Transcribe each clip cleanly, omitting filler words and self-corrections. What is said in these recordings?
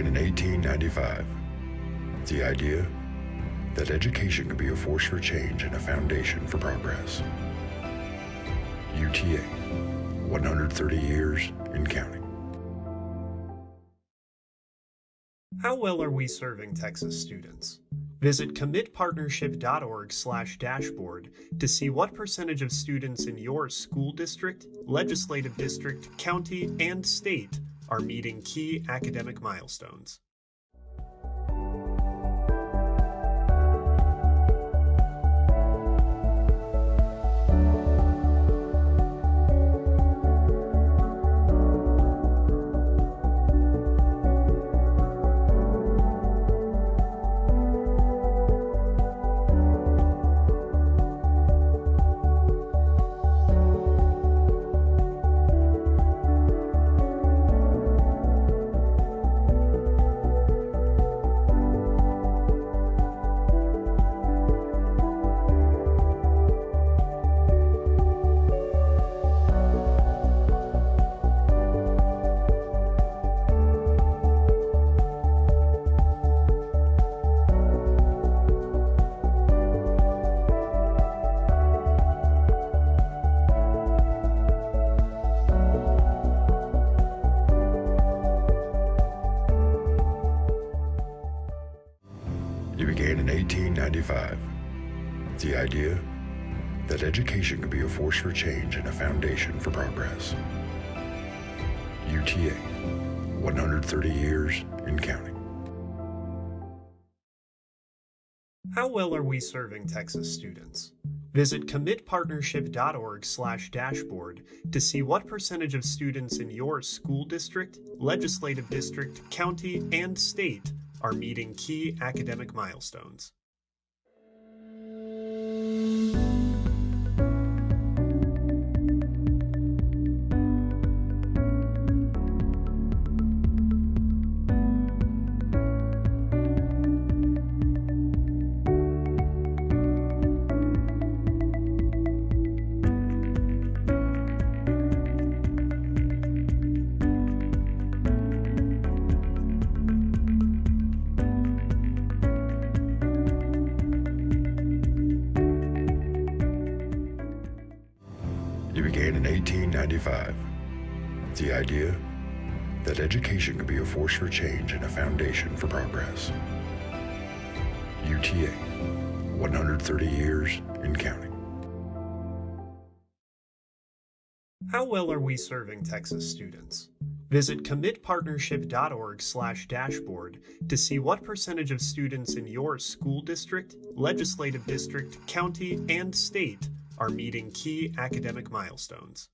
began in 1895. The idea that education could be a force for change and a foundation for progress. UTA, 130 years and counting. How well are we serving Texas students? Visit commitpartnership.org/dashboard to see what percentage of students in your school district, legislative district, county, and state are meeting key academic milestones. You began in 1895. The idea that education could be a force for change and a foundation for progress. UTA, 130 years and counting. How well are we serving Texas students? Visit commitpartnership.org/dashboard to see what percentage of students in your school district, legislative district, county, and state are meeting key academic milestones. You began in 1895. The idea that education could be a force for change and a foundation for progress. UTA, 130 years and counting. How well are we serving Texas students? Visit commitpartnership.org/dashboard to see what percentage of students in your school district, legislative district, county, and state are meeting key academic milestones.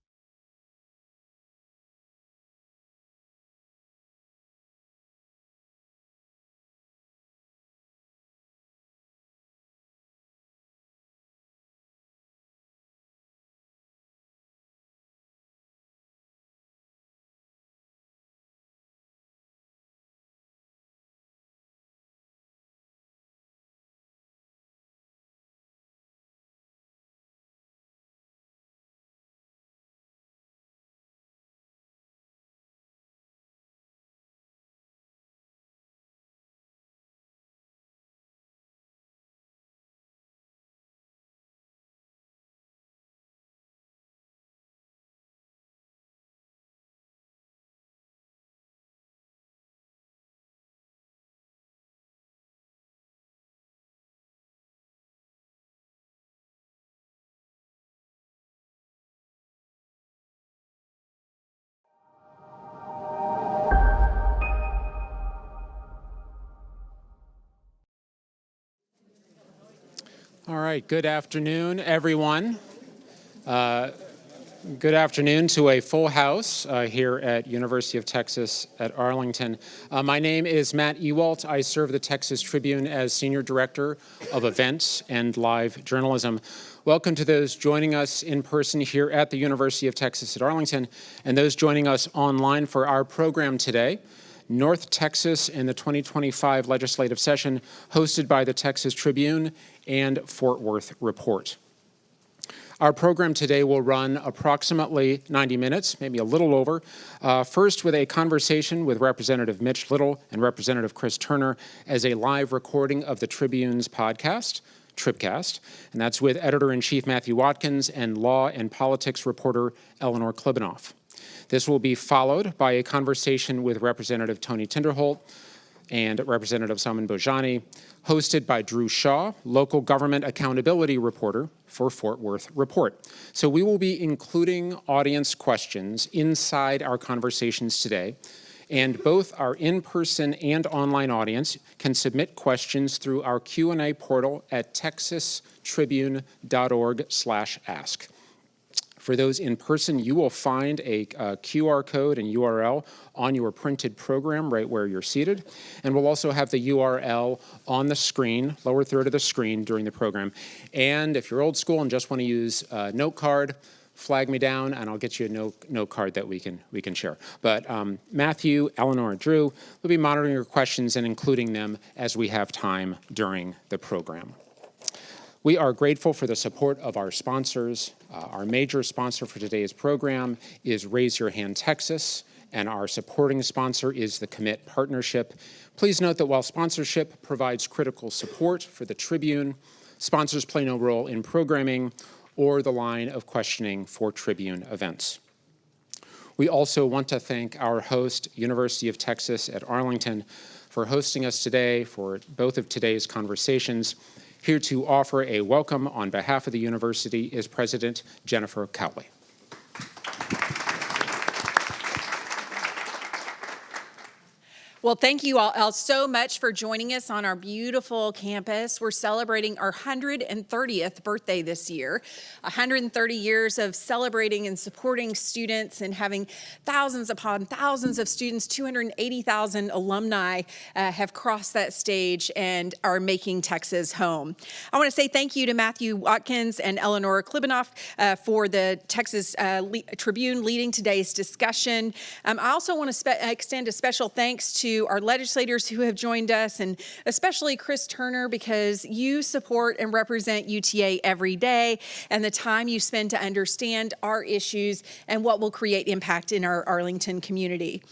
All right, good afternoon, everyone. Good afternoon to a full house here at University of Texas at Arlington. My name is Matt Ewalt. I serve the Texas Tribune as Senior Director of Events and Live Journalism. Welcome to those joining us in person here at the University of Texas at Arlington and those joining us online for our program today. North Texas in the 2025 legislative session hosted by the Texas Tribune and Fort Worth Report. Our program today will run approximately 90 minutes, maybe a little over. First with a conversation with Representative Mitch Little and Representative Chris Turner as a live recording of the Tribune's podcast, TribCast, and that's with Editor-in-Chief Matthew Watkins and Law and Politics reporter Eleanor Klibanoff. This will be followed by a conversation with Representative Tony Tinderholt and Representative Salman Bhojani, hosted by Drew Shaw, local government accountability reporter for Fort Worth Report. So we will be including audience questions inside our conversations today, and both our in-person and online audience can submit questions through our Q&A portal at texastribune.org/ask. For those in person, you will find a QR code and URL on your printed program right where you're seated. And we'll also have the URL on the screen, lower third of the screen during the program. And if you're old school and just want to use a note card, flag me down and I'll get you a note card that we can share. But Matthew, Eleanor, and Drew will be monitoring your questions and including them as we have time during the program. We are grateful for the support of our sponsors. Our major sponsor for today's program is Raise Your Hand Texas, and our supporting sponsor is the Commit Partnership. Please note that while sponsorship provides critical support for the Tribune, sponsors play no role in programming or the line of questioning for Tribune events. We also want to thank our host, University of Texas at Arlington, for hosting us today for both of today's conversations. Here to offer a welcome on behalf of the university is President Jennifer Cowley. Well, thank you all so much for joining us on our beautiful campus. We're celebrating our 130th birthday this year. 130 years of celebrating and supporting students and having thousands upon thousands of students, 280,000 alumni have crossed that stage and are making Texas home. I want to say thank you to Matthew Watkins and Eleanor Klibanoff for the Texas Tribune leading today's discussion. I also want to extend a special thanks to our legislators who have joined us, and especially Chris Turner, because you support and represent UTA every day, and the time you spend to understand our issues and what will create impact in our Arlington community.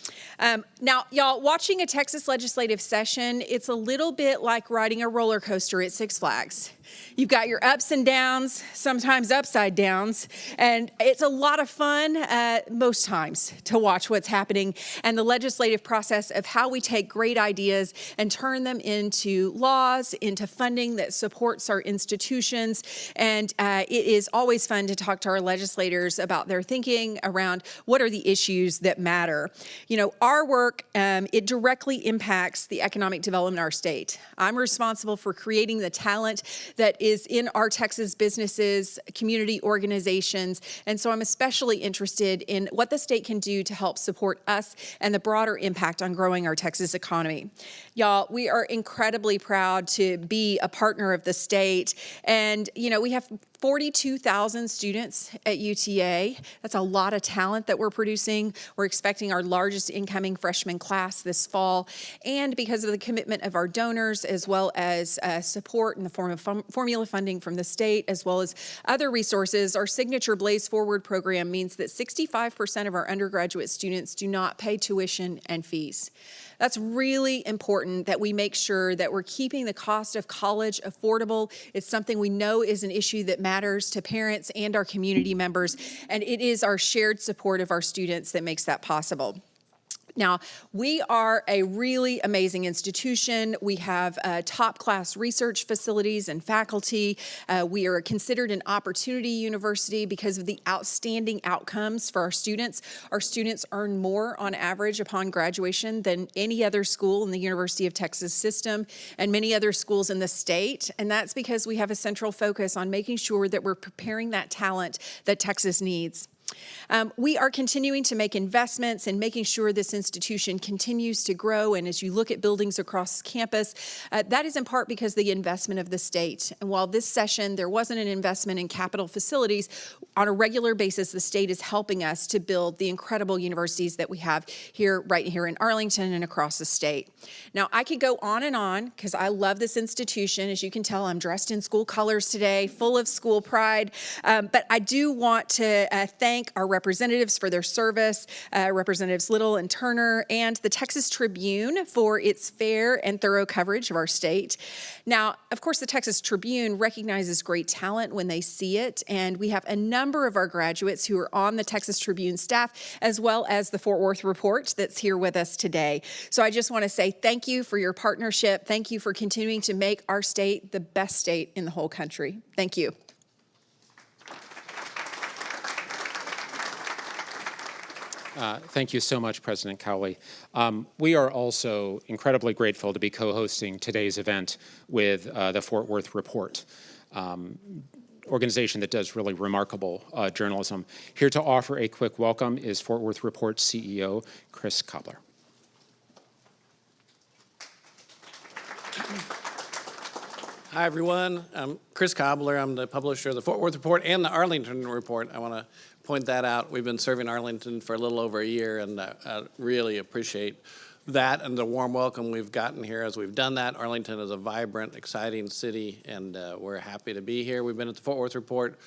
Now, y'all, watching a Texas legislative session, it's a little bit like riding a roller coaster at Six Flags. You've got your ups and downs, sometimes upside downs, and it's a lot of fun most times to watch what's happening and the legislative process of how we take great ideas and turn them into laws, into funding that supports our institutions. And it is always fun to talk to our legislators about their thinking around what are the issues that matter. You know, our work, it directly impacts the economic development of our state. I'm responsible for creating the talent that is in our Texas businesses, community organizations, and so I'm especially interested in what the state can do to help support us and the broader impact on growing our Texas economy. Y'all, we are incredibly proud to be a partner of the state, and you know, we have 42,000 students at UTA. That's a lot of talent that we're producing. We're expecting our largest incoming freshman class this fall. And because of the commitment of our donors, as well as support in the form of formula funding from the state, as well as other resources, our signature Blaze Forward program means that 65% of our undergraduate students do not pay tuition and fees. That's really important that we make sure that we're keeping the cost of college affordable. It's something we know is an issue that matters to parents and our community members, and it is our shared support of our students that makes that possible. Now, we are a really amazing institution. We have top-class research facilities and faculty. We are considered an opportunity university because of the outstanding outcomes for our students. Our students earn more on average upon graduation than any other school in the University of Texas system and many other schools in the state. And that's because we have a central focus on making sure that we're preparing that talent that Texas needs. We are continuing to make investments and making sure this institution continues to grow. And as you look at buildings across campus, that is in part because of the investment of the state. And while this session there wasn't an investment in capital facilities, on a regular basis, the state is helping us to build the incredible universities that we have here, right here in Arlington and across the state. Now, I could go on and on because I love this institution. As you can tell, I'm dressed in school colors today, full of school pride. But I do want to thank our representatives for their service, Representatives Little and Turner, and the Texas Tribune for its fair and thorough coverage of our state. Now, of course, the Texas Tribune recognizes great talent when they see it, and we have a number of our graduates who are on the Texas Tribune staff, as well as the Fort Worth Report that's here with us today. So I just want to say thank you for your partnership. Thank you for continuing to make our state the best state in the whole country. Thank you. Thank you so much, President Cowley. We are also incredibly grateful to be co-hosting today's event with the Fort Worth Report, organization that does really remarkable journalism. Here to offer a quick welcome is Fort Worth Report CEO Chris Cobbler. Hi, everyone. I'm Chris Cobbler. I'm the publisher of the Fort Worth Report and the Arlington Report. I want to point that out. We've been serving Arlington for a little over a year, and I really appreciate that and the warm welcome we've gotten here as we've done that. Arlington is a vibrant, exciting city, and we're happy to be here. We've been at the Fort Worth Report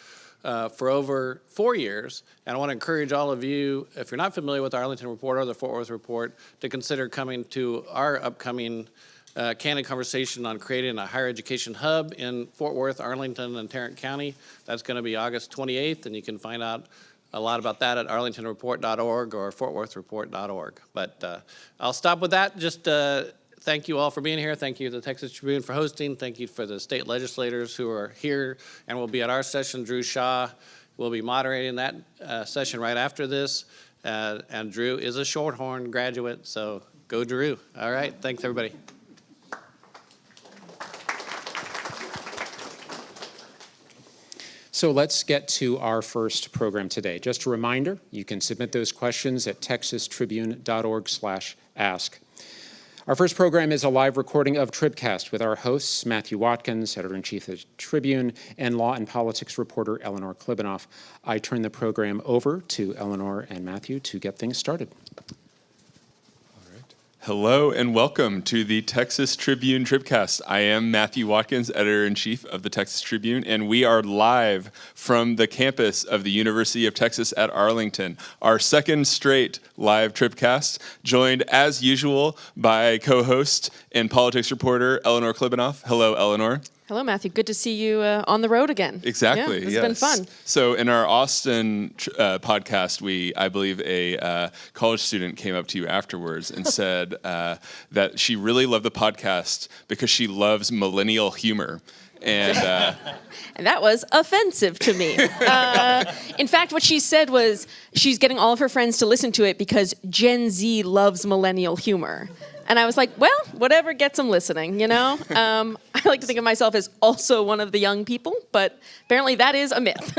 for over 4 years, and I want to encourage all of you, if you're not familiar with the Arlington Report or the Fort Worth Report, to consider coming to our upcoming candid conversation on creating a higher education hub in Fort Worth, Arlington, and Tarrant County. That's going to be August 28th, and you can find out a lot about that at arlingtonreport.org or fortworthreport.org. But I'll stop with that. Just thank you all for being here. Thank you to the Texas Tribune for hosting. Thank you for the state legislators who are here and will be at our session. Drew Shaw will be moderating that session right after this. And Drew is a Shorthorn graduate, so go Drew. All right, thanks everybody. So let's get to our first program today. Just a reminder, you can submit those questions at texastribune.org/ask. Our first program is a live recording of TribCast with our hosts, Matthew Watkins, Editor-in-Chief of the Tribune, and law and politics reporter Eleanor Klibanoff. I turn the program over to Eleanor and Matthew to get things started. Hello and welcome to the Texas Tribune TribCast. I am Matthew Watkins, Editor-in-Chief of the Texas Tribune, and we are live from the campus of the University of Texas at Arlington, our second straight live TribCast, joined as usual by co-host and politics reporter Eleanor Klibanoff. Hello, Eleanor. Hello, Matthew. Good to see you on the road again. Exactly. Yeah, it's been fun. So in our Austin podcast, I believe a college student came up to you afterwards and said that she really loved the podcast because she loves millennial humor. And and that was offensive to me. In fact, what she said was she's getting all of her friends to listen to it because Gen Z loves millennial humor. And I was like, well, whatever gets them listening, you know? I like to think of myself as also one of the young people, but apparently that is a myth.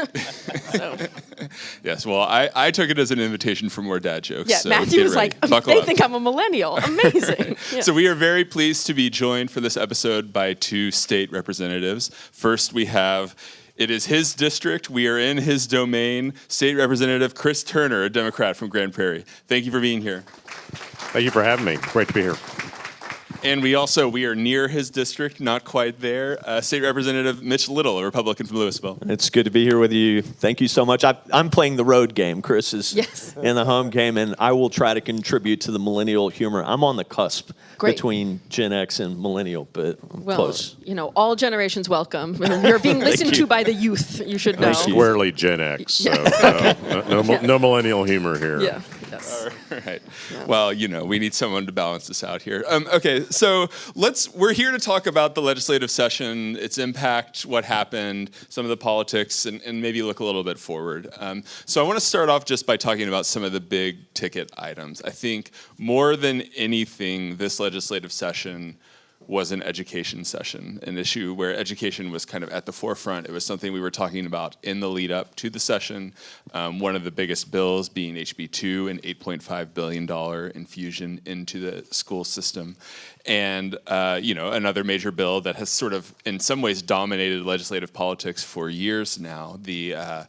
So. Yes, well, I took it as an invitation for more dad jokes. Yeah, so Matthew was like, they think I'm a millennial. Amazing. Yeah. So we are very pleased to be joined for this episode by two state representatives. First, we have, it is his district, we are in his domain, State Representative Chris Turner, a Democrat from Grand Prairie. Thank you for being here. Thank you for having me. Great to be here. And we are near his district, not quite there. State Representative Mitch Little, a Republican from Louisville. It's good to be here with you. Thank you so much. I'm playing the road game. Chris is in the home game, and I will try to contribute to the millennial humor. I'm on the cusp between Gen X and millennial, but I'm close. You know, all generations welcome. You're being listened to by the youth, you should know. Squarely Gen X, so no millennial humor here. Yeah. Yes. All right. Yeah. Well, you know, we need someone to balance this out here. Okay, so we're here to talk about the legislative session, its impact, what happened, some of the politics, and maybe look a little bit forward. So I want to start off just by talking about some of the big ticket items. I think more than anything, this legislative session was an education session, an issue where education was kind of at the forefront. It was something we were talking about in the lead up to the session. One of the biggest bills being HB2, an $8.5 billion infusion into the school system. And, another major bill that has sort of, in some ways, dominated legislative politics for years now, the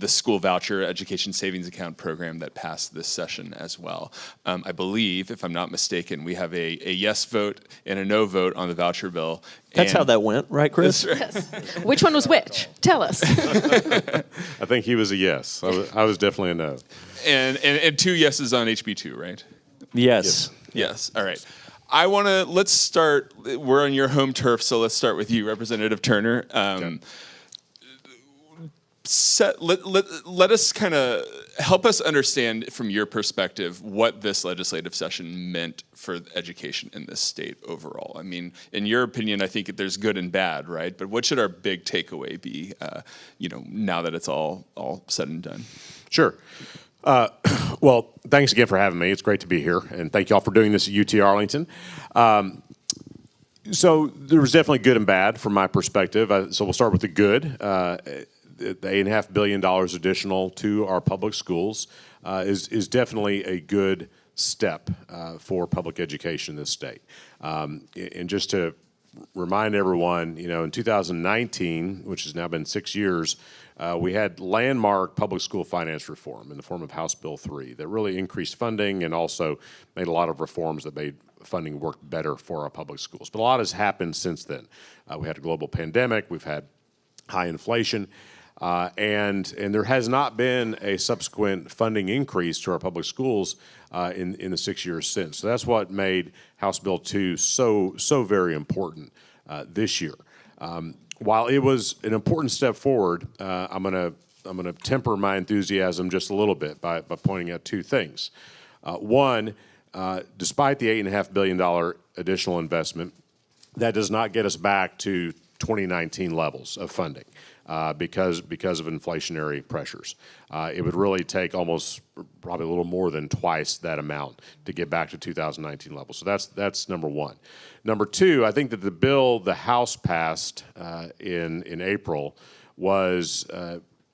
school voucher education savings account program that passed this session as well. I believe, if I'm not mistaken, we have a yes vote and a no vote on the voucher bill. That's how that went, right, Chris? Yes. Which one was which? Tell us. I think he was a yes. I was definitely a no. And 2 yeses on HB2, right? Yes. Yes. All right. Let's start, we're on your home turf, so let's start with you, Representative Turner. Let us kind of help us understand from your perspective what this legislative session meant for education in this state overall. I mean, in your opinion, I think there's good and bad, right? But what should our big takeaway be, now that it's all said and done? Sure. Well, thanks again for having me. It's great to be here, and thank you all for doing this at UT Arlington. So there was definitely good and bad from my perspective. So we'll start with the good. The $8.5 billion additional to our public schools is definitely a good step for public education in this state. And just to remind everyone, in 2019, which has now been 6 years, we had landmark public school finance reform in the form of House Bill 3 that really increased funding and also made a lot of reforms that made funding work better for our public schools. But a lot has happened since then. We had a global pandemic, we've had high inflation, and there has not been a subsequent funding increase to our public schools in the 6 years since. So that's what made House Bill 2 so very important this year. While it was an important step forward, I'm gonna temper my enthusiasm just a little bit by pointing out 2 things. One, despite the $8.5 billion additional investment, that does not get us back to 2019 levels of funding because of inflationary pressures. It would really take probably a little more than twice that amount to get back to 2019 levels. So that's number one. Number two, I think that the bill the House passed in April was,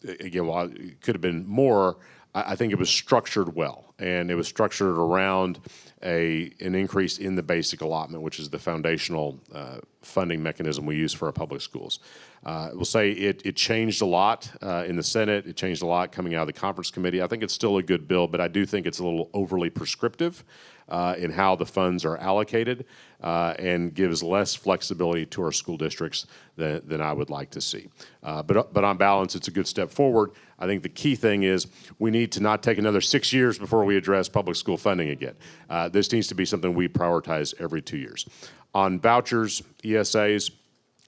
again, while it could have been more, I think it was structured well, and it was structured around an increase in the basic allotment, which is the foundational funding mechanism we use for our public schools. We'll say it changed a lot in the Senate. It changed a lot coming out of the conference committee. I think it's still a good bill, but I do think it's a little overly prescriptive in how the funds are allocated and gives less flexibility to our school districts than I would like to see. But on balance, it's a good step forward. I think the key thing is we need to not take another 6 years before we address public school funding again. This needs to be something we prioritize every 2 years. On vouchers, ESAs,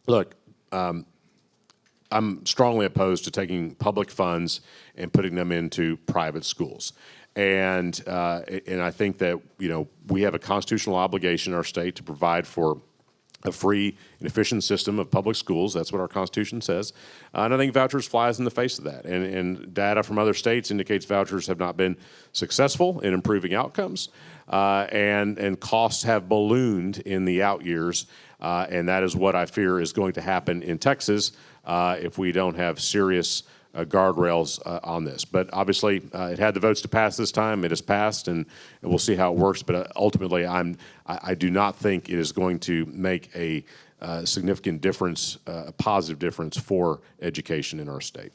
look, I'm strongly opposed to taking public funds and putting them into private schools. And I think that, we have a constitutional obligation in our state to provide for a free and efficient system of public schools. That's what our Constitution says. And I think vouchers flies in the face of that. And data from other states indicates vouchers have not been successful in improving outcomes. And costs have ballooned in the out years. And that is what I fear is going to happen in Texas if we don't have serious guardrails on this. But obviously, it had the votes to pass this time. It has passed, and we'll see how it works. But ultimately, I do not think it is going to make a significant difference, a positive difference for education in our state.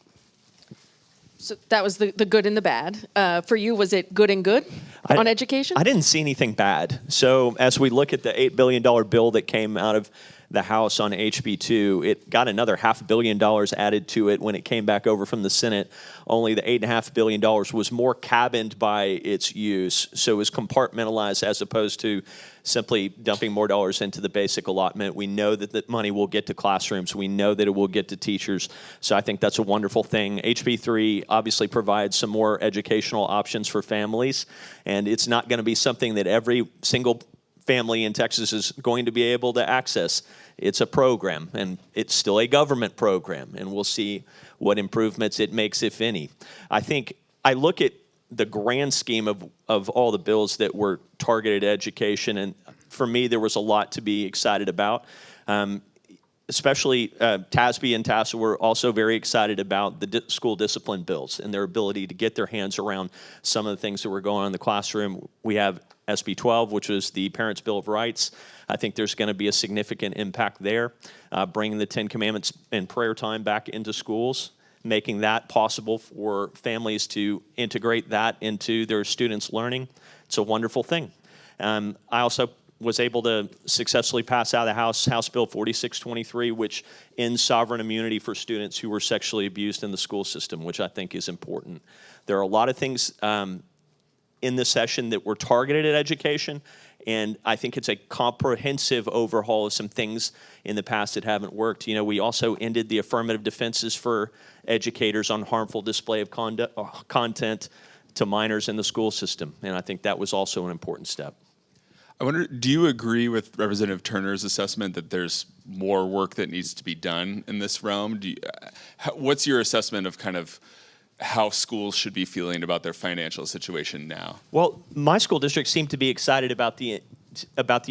So that was the good and the bad. For you, was it good and good on education? I didn't see anything bad. So as we look at the $8 billion bill that came out of the House on HB2, it got another $500 million added to it when it came back over from the Senate. Only the $8.5 billion was more cabined by its use, so it was compartmentalized as opposed to simply dumping more dollars into the basic allotment. We know that the money will get to classrooms. We know that it will get to teachers. So I think that's a wonderful thing. HB3 obviously provides some more educational options for families, and it's not going to be something that every single family in Texas is going to be able to access. It's a program, and it's still a government program, and we'll see what improvements it makes, if any. I think I look at the grand scheme of all the bills that were targeted at education, and for me, there was a lot to be excited about. Especially TASB and TASA were also very excited about the school discipline bills and their ability to get their hands around some of the things that were going on in the classroom. We have SB 12, which was the Parents' Bill of Rights. I think there's going to be a significant impact there, bringing the 10 Commandments and prayer time back into schools, making that possible for families to integrate that into their students' learning. It's a wonderful thing. I also was able to successfully pass out of the House Bill 4623, which ends sovereign immunity for students who were sexually abused in the school system, which I think is important. There are a lot of things in this session that were targeted at education, and I think it's a comprehensive overhaul of some things in the past that haven't worked. You know, we also ended the affirmative defenses for educators on harmful display of content to minors in the school system, and I think that was also an important step. I wonder, do you agree with Representative Turner's assessment that there's more work that needs to be done in this realm? What's your assessment of kind of how schools should be feeling about their financial situation now? Well, my school district seemed to be excited about the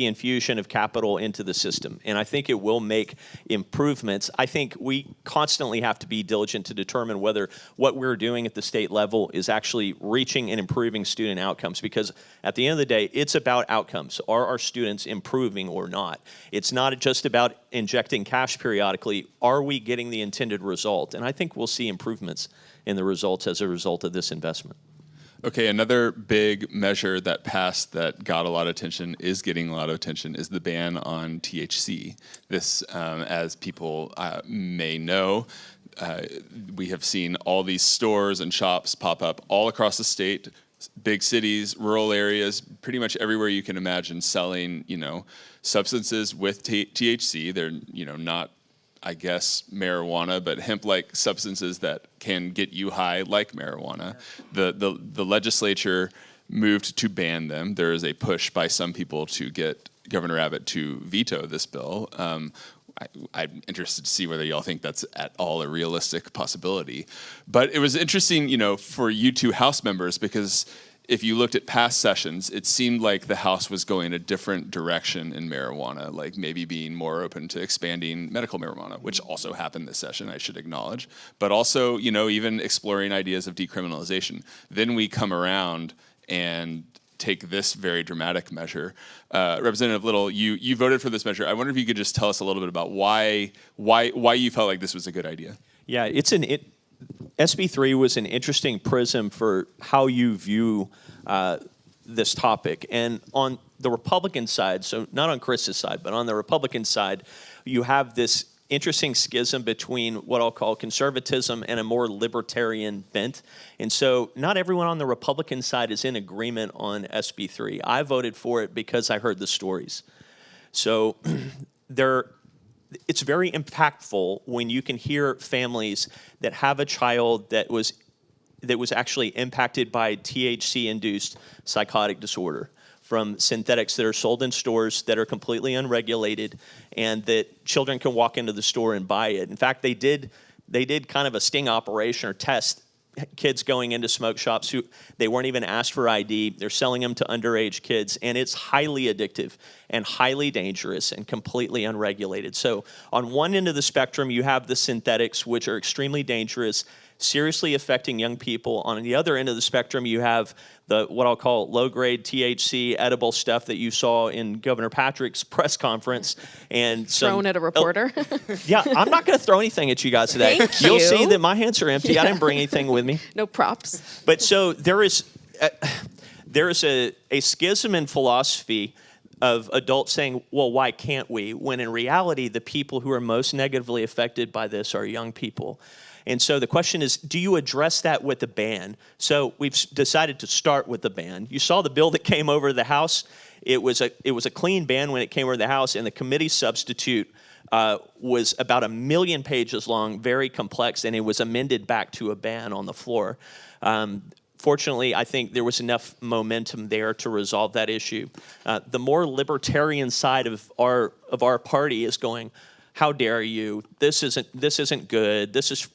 infusion of capital into the system, and I think it will make improvements. I think we constantly have to be diligent to determine whether what we're doing at the state level is actually reaching and improving student outcomes, because at the end of the day, it's about outcomes. Are our students improving or not? It's not just about injecting cash periodically. Are we getting the intended result? And I think we'll see improvements in the results as a result of this investment. Okay, another big measure that passed that got a lot of attention, is getting a lot of attention, is the ban on THC. This, as people may know, we have seen all these stores and shops pop up all across the state, big cities, rural areas, pretty much everywhere you can imagine, selling, substances with THC. They're, not, I guess, marijuana, but hemp-like substances that can get you high like marijuana. The legislature moved to ban them. There is a push by some people to get Governor Abbott to veto this bill. I'm interested to see whether y'all think that's at all a realistic possibility. But it was interesting, for you two House members, because if you looked at past sessions, it seemed like the House was going a different direction in marijuana, like maybe being more open to expanding medical marijuana, which also happened this session, I should acknowledge, but also, even exploring ideas of decriminalization. Then we come around and take this very dramatic measure. Representative Little, you voted for this measure. I wonder if you could just tell us a little bit about why you felt like this was a good idea. Yeah, SB 3 was an interesting prism for how you view this topic. And on the Republican side, so not on Chris's side, but on the Republican side, you have this interesting schism between what I'll call conservatism and a more libertarian bent. And so not everyone on the Republican side is in agreement on SB 3. I voted for it because I heard the stories. So it's very impactful when you can hear families that have a child that was actually impacted by THC-induced psychotic disorder from synthetics that are sold in stores that are completely unregulated, and that children can walk into the store and buy it. In fact, they did kind of a sting operation or test kids going into smoke shops who they weren't even asked for ID. They're selling them to underage kids, and it's highly addictive and highly dangerous and completely unregulated. So on one end of the spectrum, you have the synthetics, which are extremely dangerous, seriously affecting young people. On the other end of the spectrum, you have what I'll call low-grade THC edible stuff that you saw in Governor Patrick's press conference. And thrown at a reporter. Yeah, I'm not going to throw anything at you guys today. Thank you. You'll see that my hands are empty. Yeah. I didn't bring anything with me. No props. But so there is a schism in philosophy of adults saying, well, why can't we? When in reality, the people who are most negatively affected by this are young people. And so the question is, do you address that with a ban? So we've decided to start with the ban. You saw the bill that came over to the House. It was a clean ban when it came over to the House, and the committee substitute was about 1 million pages long, very complex, and it was amended back to a ban on the floor. Fortunately, I think there was enough momentum there to resolve that issue. The more libertarian side of our party is going, how dare you? This isn't good. This is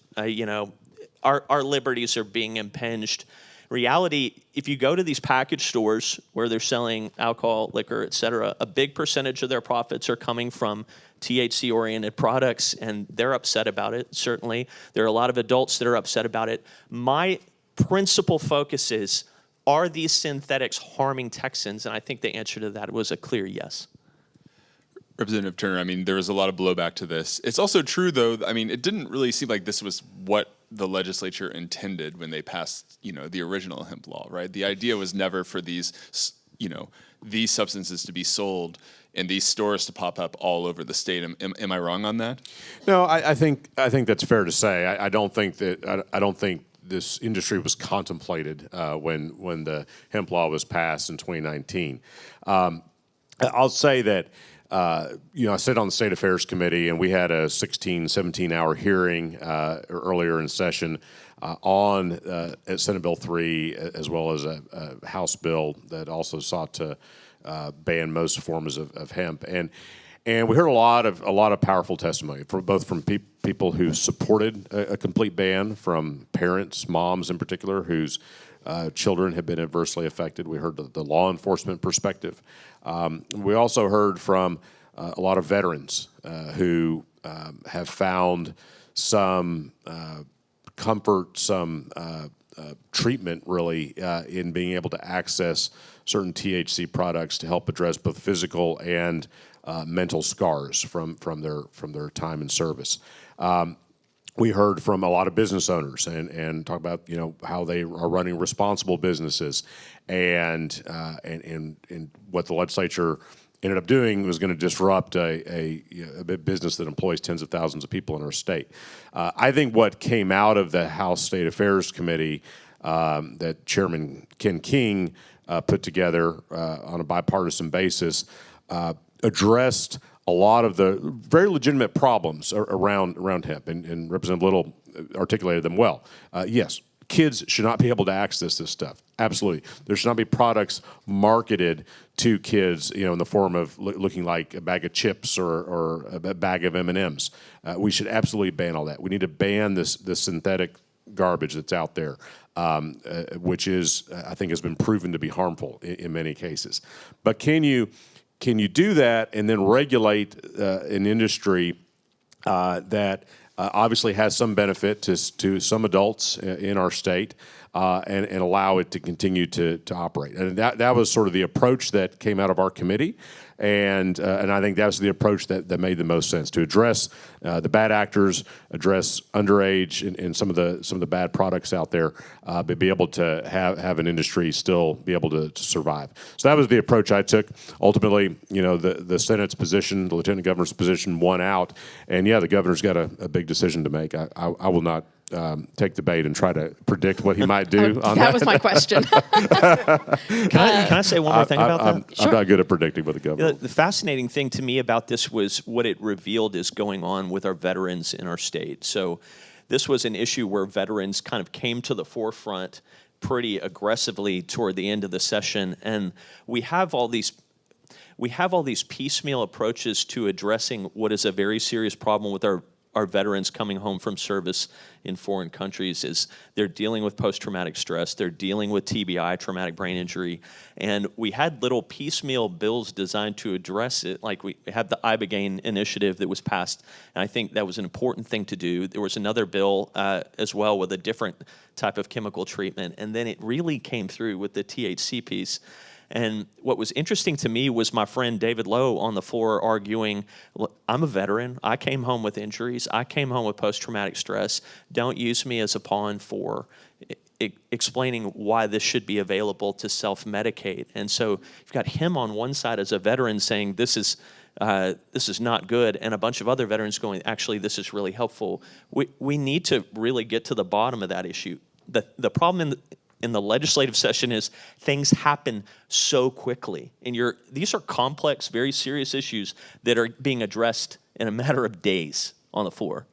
our liberties are being impinged. reality, if you go to these package stores where they're selling alcohol, liquor, et cetera, a big percentage of their profits are coming from THC-oriented products, and they're upset about it, certainly. There are a lot of adults that are upset about it. My principal focus is, are these synthetics harming Texans? And I think the answer to that was a clear yes. Representative Turner, I mean, there was a lot of blowback to this. It's also true, though, I mean, it didn't really seem like this was what the legislature intended when they passed, the original hemp law, right? The idea was never for these, these substances to be sold and these stores to pop up all over the state. Am I wrong on that? No, I think that's fair to say. I don't think this industry was contemplated when the hemp law was passed in 2019. I'll say that. I sit on the State Affairs Committee, and we had a 16, 17-hour hearing earlier in session on Senate Bill 3, as well as a House bill that also sought to ban most forms of hemp. And we heard a lot of powerful testimony, from people who supported a complete ban, from parents, moms in particular, whose children have been adversely affected. We heard the law enforcement perspective. We also heard from a lot of veterans who have found some comfort, some treatment, really, in being able to access certain THC products to help address both physical and mental scars from their time in service. We heard from a lot of business owners and talk about how they are running responsible businesses, and what the legislature ended up doing was going to disrupt a business that employs tens of thousands of people in our state. I think what came out of the House State Affairs Committee that Chairman Ken King put together on a bipartisan basis addressed a lot of the very legitimate problems around hemp, and Representative Little articulated them well. Yes, kids should not be able to access this stuff. Absolutely. There should not be products marketed to kids, in the form of looking like a bag of chips or a bag of M&Ms. We should absolutely ban all that. We need to ban this synthetic garbage that's out there, which I think has been proven to be harmful in many cases. But can you do that and then regulate an industry that obviously has some benefit to some adults in our state, and allow it to continue to operate? And that was sort of the approach that came out of our committee, and I think that's the approach that made the most sense, to address the bad actors, address underage and some of the bad products out there, but be able to have an industry still be able to survive. So that was the approach I took. Ultimately, the Senate's position, the Lieutenant Governor's position, won out, and the governor's got a big decision to make. I will not take the bait and try to predict what he might do on that. That was my question. Can I say one more thing about that? I'm not good at predicting what the governor. The fascinating thing to me about this was what it revealed is going on with our veterans in our state. So this was an issue where veterans kind of came to the forefront pretty aggressively toward the end of the session, and we have all these piecemeal approaches to addressing what is a very serious problem with our veterans coming home from service in foreign countries. Is they're dealing with post-traumatic stress, they're dealing with TBI, traumatic brain injury, and we had little piecemeal bills designed to address it. Like we had the Ibogaine initiative that was passed, and I think that was an important thing to do. There was another bill as well with a different type of chemical treatment, and then it really came through with the THC piece. And what was interesting to me was my friend David Lowe on the floor arguing, I'm a veteran. I came home with injuries. I came home with post-traumatic stress. Don't use me as a pawn for explaining why this should be available to self-medicate. And so you've got him on one side as a veteran saying this is not good, and a bunch of other veterans going, actually, this is really helpful. We need to really get to the bottom of that issue. The problem in the legislative session is things happen so quickly, and these are complex, very serious issues that are being addressed in a matter of days on the floor.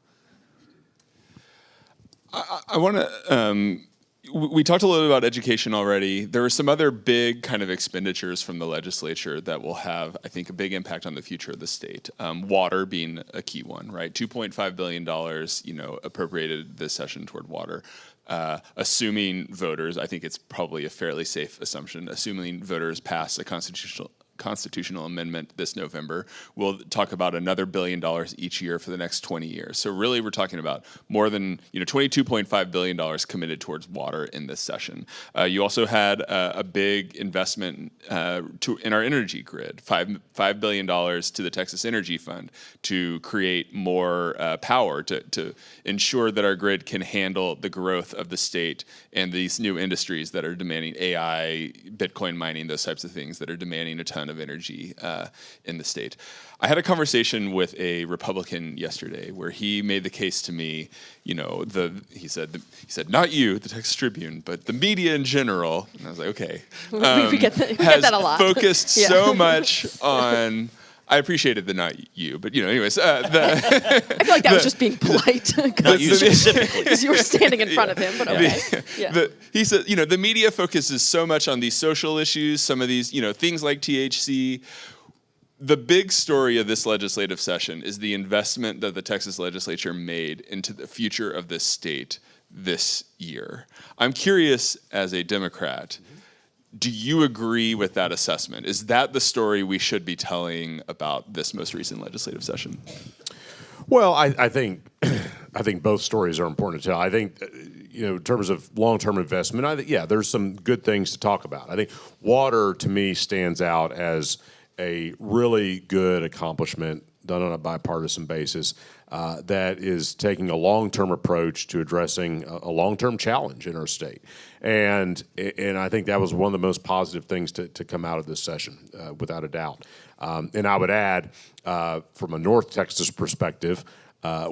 I want to. we talked a little bit about education already. There are some other big kind of expenditures from the legislature that will have, I think, a big impact on the future of the state. Water being a key one, right? $2.5 billion, appropriated this session toward water. Assuming voters, I think it's probably a fairly safe assumption, assuming voters pass a constitutional amendment this November, we'll talk about another $1 billion each year for the next 20 years. So really we're talking about more than $22.5 billion committed towards water in this session. You also had a big investment in our energy grid, $5 billion to the Texas Energy Fund to create more power to ensure that our grid can handle the growth of the state and these new industries that are demanding AI, Bitcoin mining, those types of things that are demanding a ton of energy in the state. I had a conversation with a Republican yesterday where he made the case to me, he said not you, the Texas Tribune, but the media in general. And I was like, okay, we get that a lot. Focused so much on. I appreciated the not you, but anyways. I feel like that was just being polite. Not you specifically. Because you were standing in front of him, but okay. He said, the media focuses so much on these social issues, some of these, things like THC. The big story of this legislative session is the investment that the Texas legislature made into the future of this state this year. I'm curious, as a Democrat, do you agree with that assessment? Is that the story we should be telling about this most recent legislative session? Well, I think both stories are important to tell. I think in terms of long-term investment, there's some good things to talk about. I think water to me stands out as a really good accomplishment done on a bipartisan basis that is taking a long-term approach to addressing a long-term challenge in our state. And I think that was one of the most positive things to come out of this session, without a doubt. And I would add, from a North Texas perspective,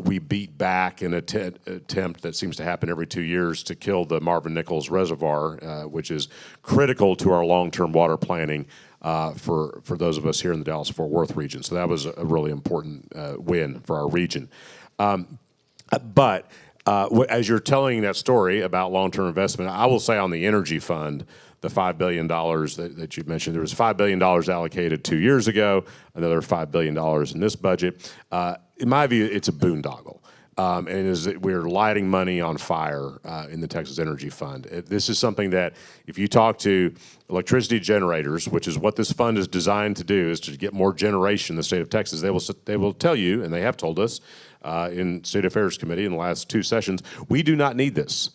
we beat back an attempt that seems to happen every 2 years to kill the Marvin Nichols Reservoir, which is critical to our long-term water planning for those of us here in the Dallas-Fort Worth region. So that was a really important win for our region. But as you're telling that story about long-term investment, I will say on the energy fund, the $5 billion that you mentioned, there was $5 billion allocated 2 years ago, another $5 billion in this budget. In my view, it's a boondoggle. We're lighting money on fire in the Texas Energy Fund. This is something that if you talk to electricity generators, which is what this fund is designed to do, is to get more generation in the state of Texas, they will tell you, and they have told us in State Affairs Committee in the last 2 sessions, we do not need this.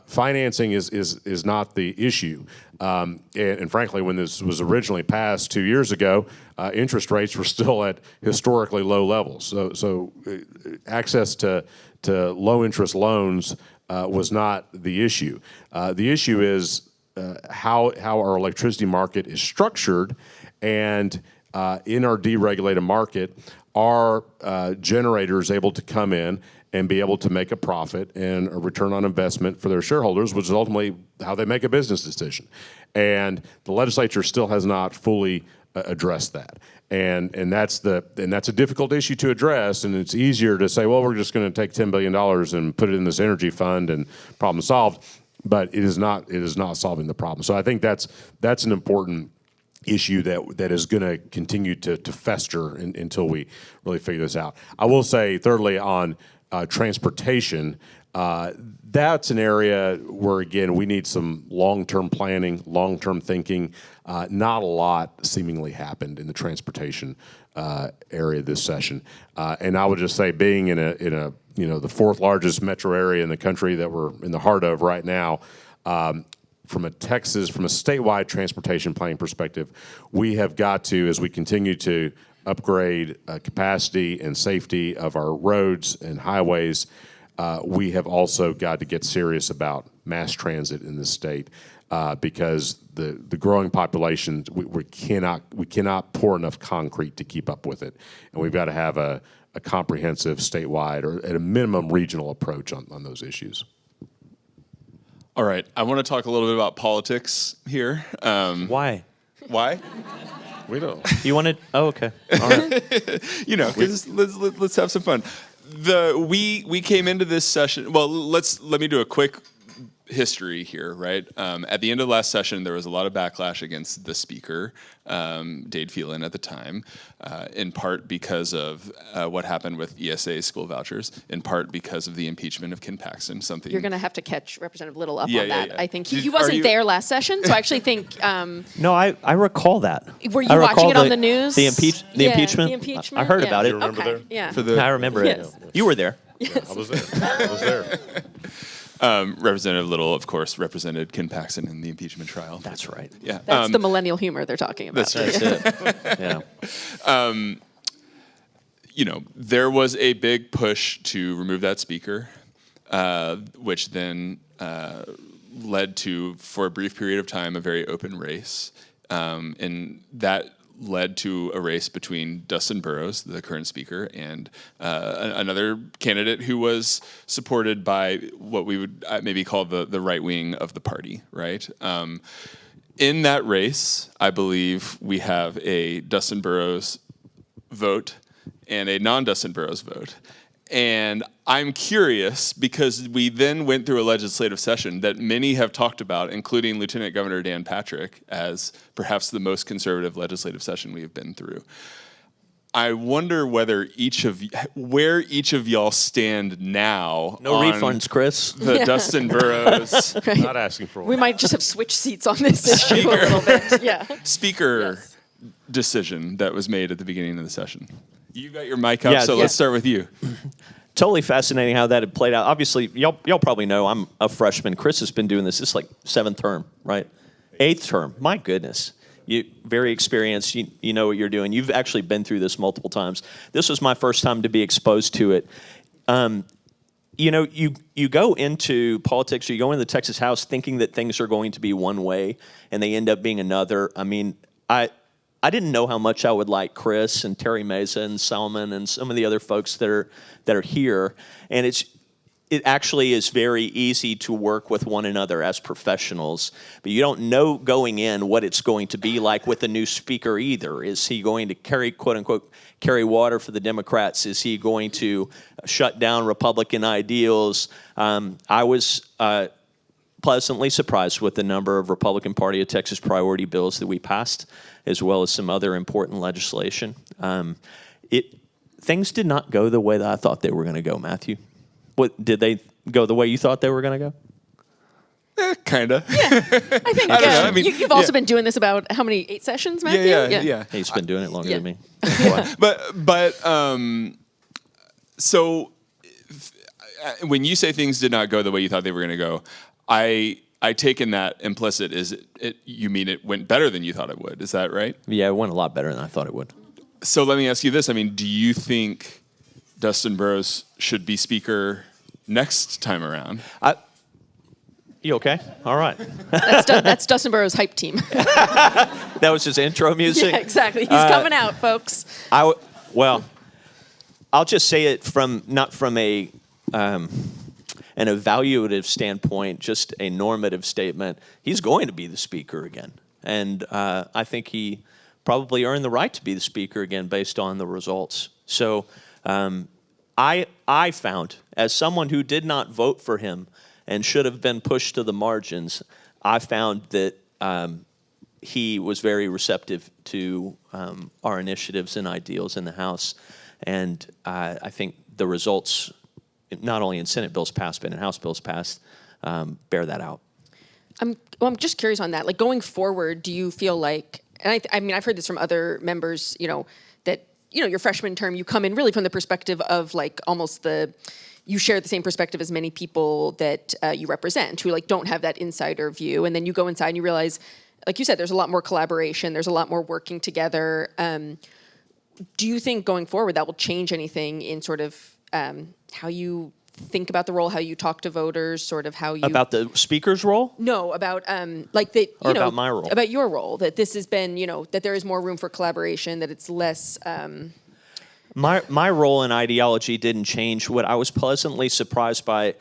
Financing is not the issue. And frankly, when this was originally passed 2 years ago, interest rates were still at historically low levels. So access to low interest loans was not the issue. The issue is how our electricity market is structured, and in our deregulated market, are generators able to come in and be able to make a profit and a return on investment for their shareholders, which is ultimately how they make a business decision. And the legislature still has not fully addressed that. And that's a difficult issue to address, and it's easier to say, well, we're just going to take $10 billion and put it in this energy fund and problem solved, but it is not solving the problem. So I think that's an important issue that is going to continue to fester until we really figure this out. I will say, thirdly, on transportation, that's an area where, again, we need some long-term planning, long-term thinking. Not a lot seemingly happened in the transportation area this session. And I would just say, being in a the 4th largest metro area in the country that we're in the heart of right now, from a statewide transportation planning perspective, we have got to, as we continue to upgrade capacity and safety of our roads and highways, we have also got to get serious about mass transit in this state, because the growing population, we cannot pour enough concrete to keep up with it, and we've got to have a comprehensive statewide, or at a minimum regional approach on those issues. All right, I want to talk a little bit about politics here. Why? Why? We don't. You wanted? Oh, okay. All right. Let's have some fun. We came into this session. Well, let me do a quick history here, right? At the end of last session, there was a lot of backlash against the speaker, Dade Phelan at the time, in part because of what happened with ESA school vouchers, in part because of the impeachment of Ken Paxton. Something You're going to have to catch Representative Little up on Yeah. that. I think he wasn't there last session, so I actually think. No, I recall that. Were you watching it on the news? The impeachment? The impeachment? I heard Yeah. about it. You remember Okay. there? Yeah. I remember Yes. it. You were there. Yeah, I was there. Representative Little, of course, represented Ken Paxton in the impeachment trial. That's right. Yeah, That's the millennial humor they're talking about. That's right. That's it. Yeah. You know, there was a big push to remove that speaker, which then led to, for a brief period of time, a very open race. And that led to a race between Dustin Burrows, the current speaker, and another candidate who was supported by what we would maybe call the right wing of the party, right? In that race, I believe we have a Dustin Burrows vote and a non-Dustin Burrows vote. And I'm curious, because we then went through a legislative session that many have talked about, including Lieutenant Governor Dan Patrick, as perhaps the most conservative legislative session we have been through. I wonder whether where each of y'all stand now. No on refunds, Chris. The Dustin Burrows Not asking for one. We might just have switched seats on this issue a little bit. Yeah. speaker Yes. decision that was made at the beginning of the session. You got your mic up, Yeah, so yeah. let's start with you. Totally fascinating how that had played out. Obviously, y'all probably know I'm a freshman. Chris has been doing this. This is like 7th term, right? 8th term. My goodness. You very experienced. You know what you're doing. You've actually been through this multiple times. This was my first time to be exposed to it. You know, you go into politics, or you go into the Texas House thinking that things are going to be one way, and they end up being another. I mean, I didn't know how much I would like Chris and Terry Meza and Salman and some of the other folks that are here, and it actually is very easy to work with one another as professionals, but you don't know going in what it's going to be like with the new speaker either. Is he going to carry, quote unquote, carry water for the Democrats? Is he going to shut down Republican ideals? I was pleasantly surprised with the number of Republican Party of Texas priority bills that we passed, as well as some other important legislation. Things did not go the way that I thought they were going to go, Matthew. What, did they go the way you thought they were going to go? Kind of. I think I don't know. I mean, you've also been doing this about how many 8 sessions, Matthew? Yeah. He's been doing it longer than me. But so when you say things did not go the way you thought they were going to go, I take in that implicit is you mean it went better than you thought it would. Is that right? Yeah, it went a lot better than I thought it would. So let me ask you this. I mean, do you think Dustin Burrows should be speaker next time around? You okay? All right. That's Dustin Burrows' hype team. That was his intro music? Yeah, exactly. He's coming out, folks. Well, I'll just say it not from an evaluative standpoint, just a normative statement. He's going to be the speaker again. And I think he probably earned the right to be the speaker again based on the results. So I found, as someone who did not vote for him and should have been pushed to the margins, I found that he was very receptive to our initiatives and ideals in the House. And I think the results, not only in Senate bills passed, but in House bills passed, bear that out. I'm just curious on that. Like, going forward, do you feel like, and I mean, I've heard this from other members, that, your freshman term, you come in really from the perspective of like almost you share the same perspective as many people that you represent who like don't have that insider view. And then you go inside and you realize, like you said, there's a lot more collaboration. There's a lot more working together. Do you think going forward that will change anything in sort of how you think about the role, how you talk to voters, sort of how you... About the speaker's role? No, about like the... Or about my role? About your role, that this has been, that there is more room for collaboration, that it's less... My role in ideology didn't change. What I was pleasantly surprised by,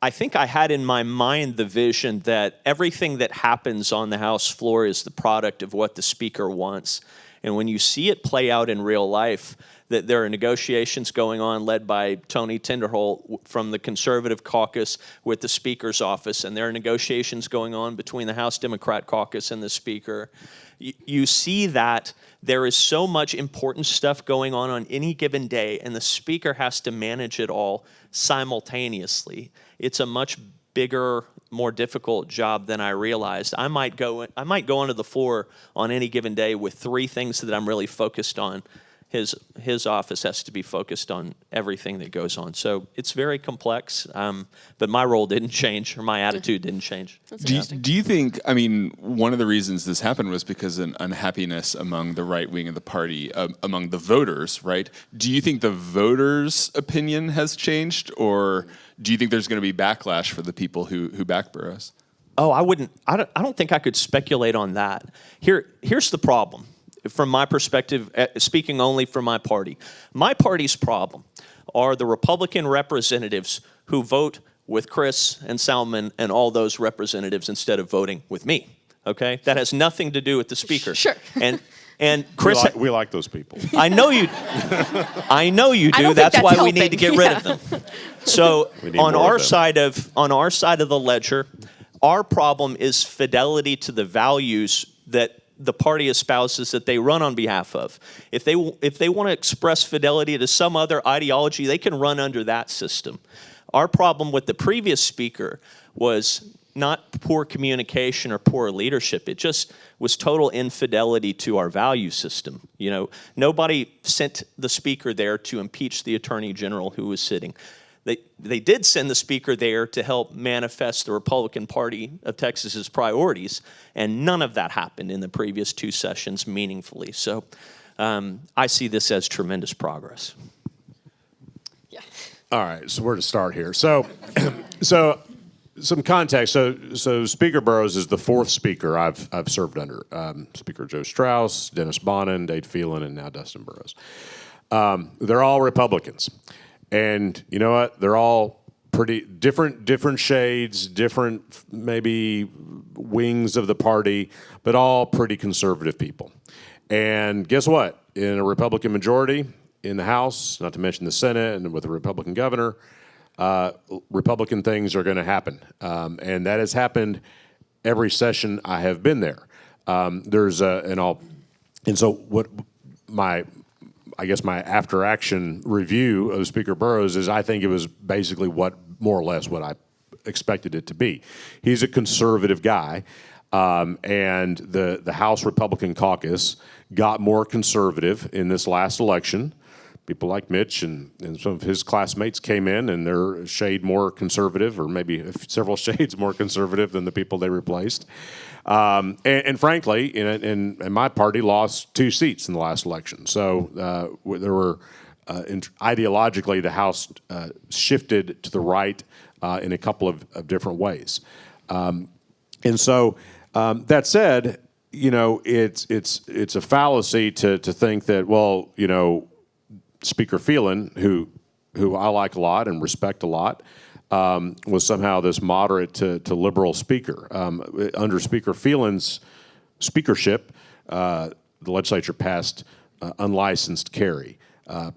I think I had in my mind the vision that everything that happens on the House floor is the product of what the speaker wants. And when you see it play out in real life, that there are negotiations going on led by Tony Tinderholt from the Conservative Caucus with the Speaker's office, and there are negotiations going on between the House Democrat Caucus and the Speaker. You see that there is so much important stuff going on any given day, and the Speaker has to manage it all simultaneously. It's a much bigger, more difficult job than I realized. I might go onto the floor on any given day with 3 things that I'm really focused on. His office has to be focused on everything that goes on. So it's very complex, but my role didn't change, or my attitude didn't change. Do you think, I mean, one of the reasons this happened was because of an unhappiness among the right wing of the party, among the voters, right? Do you think the voters' opinion has changed, or do you think there's going to be backlash for the people who back Burrows? Oh, I don't think I could speculate on that. Here's the problem. From my perspective, speaking only for my party's problem are the Republican representatives who vote with Chris and Salman and all those representatives instead of voting with me. Okay, that has nothing to do with the Speaker. Sure. And Chris, we like those people. I know you. I know you do. That's why we need to get rid of them. So on our side of the ledger, our problem is fidelity to the values that the party espouses that they run on behalf of. If they want to express fidelity to some other ideology, they can run under that system. Our problem with the previous Speaker was not poor communication or poor leadership. It just was total infidelity to our value system. You know, nobody sent the Speaker there to impeach the Attorney General who was sitting. They did send the Speaker there to help manifest the Republican Party of Texas's priorities, and none of that happened in the previous 2 sessions meaningfully. So I see this as tremendous progress. Yeah. All right, so where to start here? So some context. So Speaker Burrows is the 4th Speaker I've served under. Speaker Joe Strauss, Dennis Bonnen, Dade Phelan, and now Dustin Burrows. They're all Republicans. And you know what? They're all pretty different shades, different maybe wings of the party, but all pretty conservative people. And guess what? In a Republican majority in the House, not to mention the Senate, and with a Republican governor, Republican things are going to happen. And that has happened every session I have been there. I guess my after-action review of Speaker Burrows is I think it was basically more or less what I expected it to be. He's a conservative guy, and the House Republican caucus got more conservative in this last election. People like Mitch and some of his classmates came in, and they're a shade more conservative, or maybe several shades more conservative than the people they replaced. And frankly, and my party lost 2 seats in the last election. So there were, ideologically, the House shifted to the right in a couple of different ways. And so that said, you know, it's a fallacy to think that, well, you know, Speaker Phelan, who I like a lot and respect a lot, was somehow this moderate to liberal speaker. Under Speaker Phelan's speakership, the legislature passed unlicensed carry,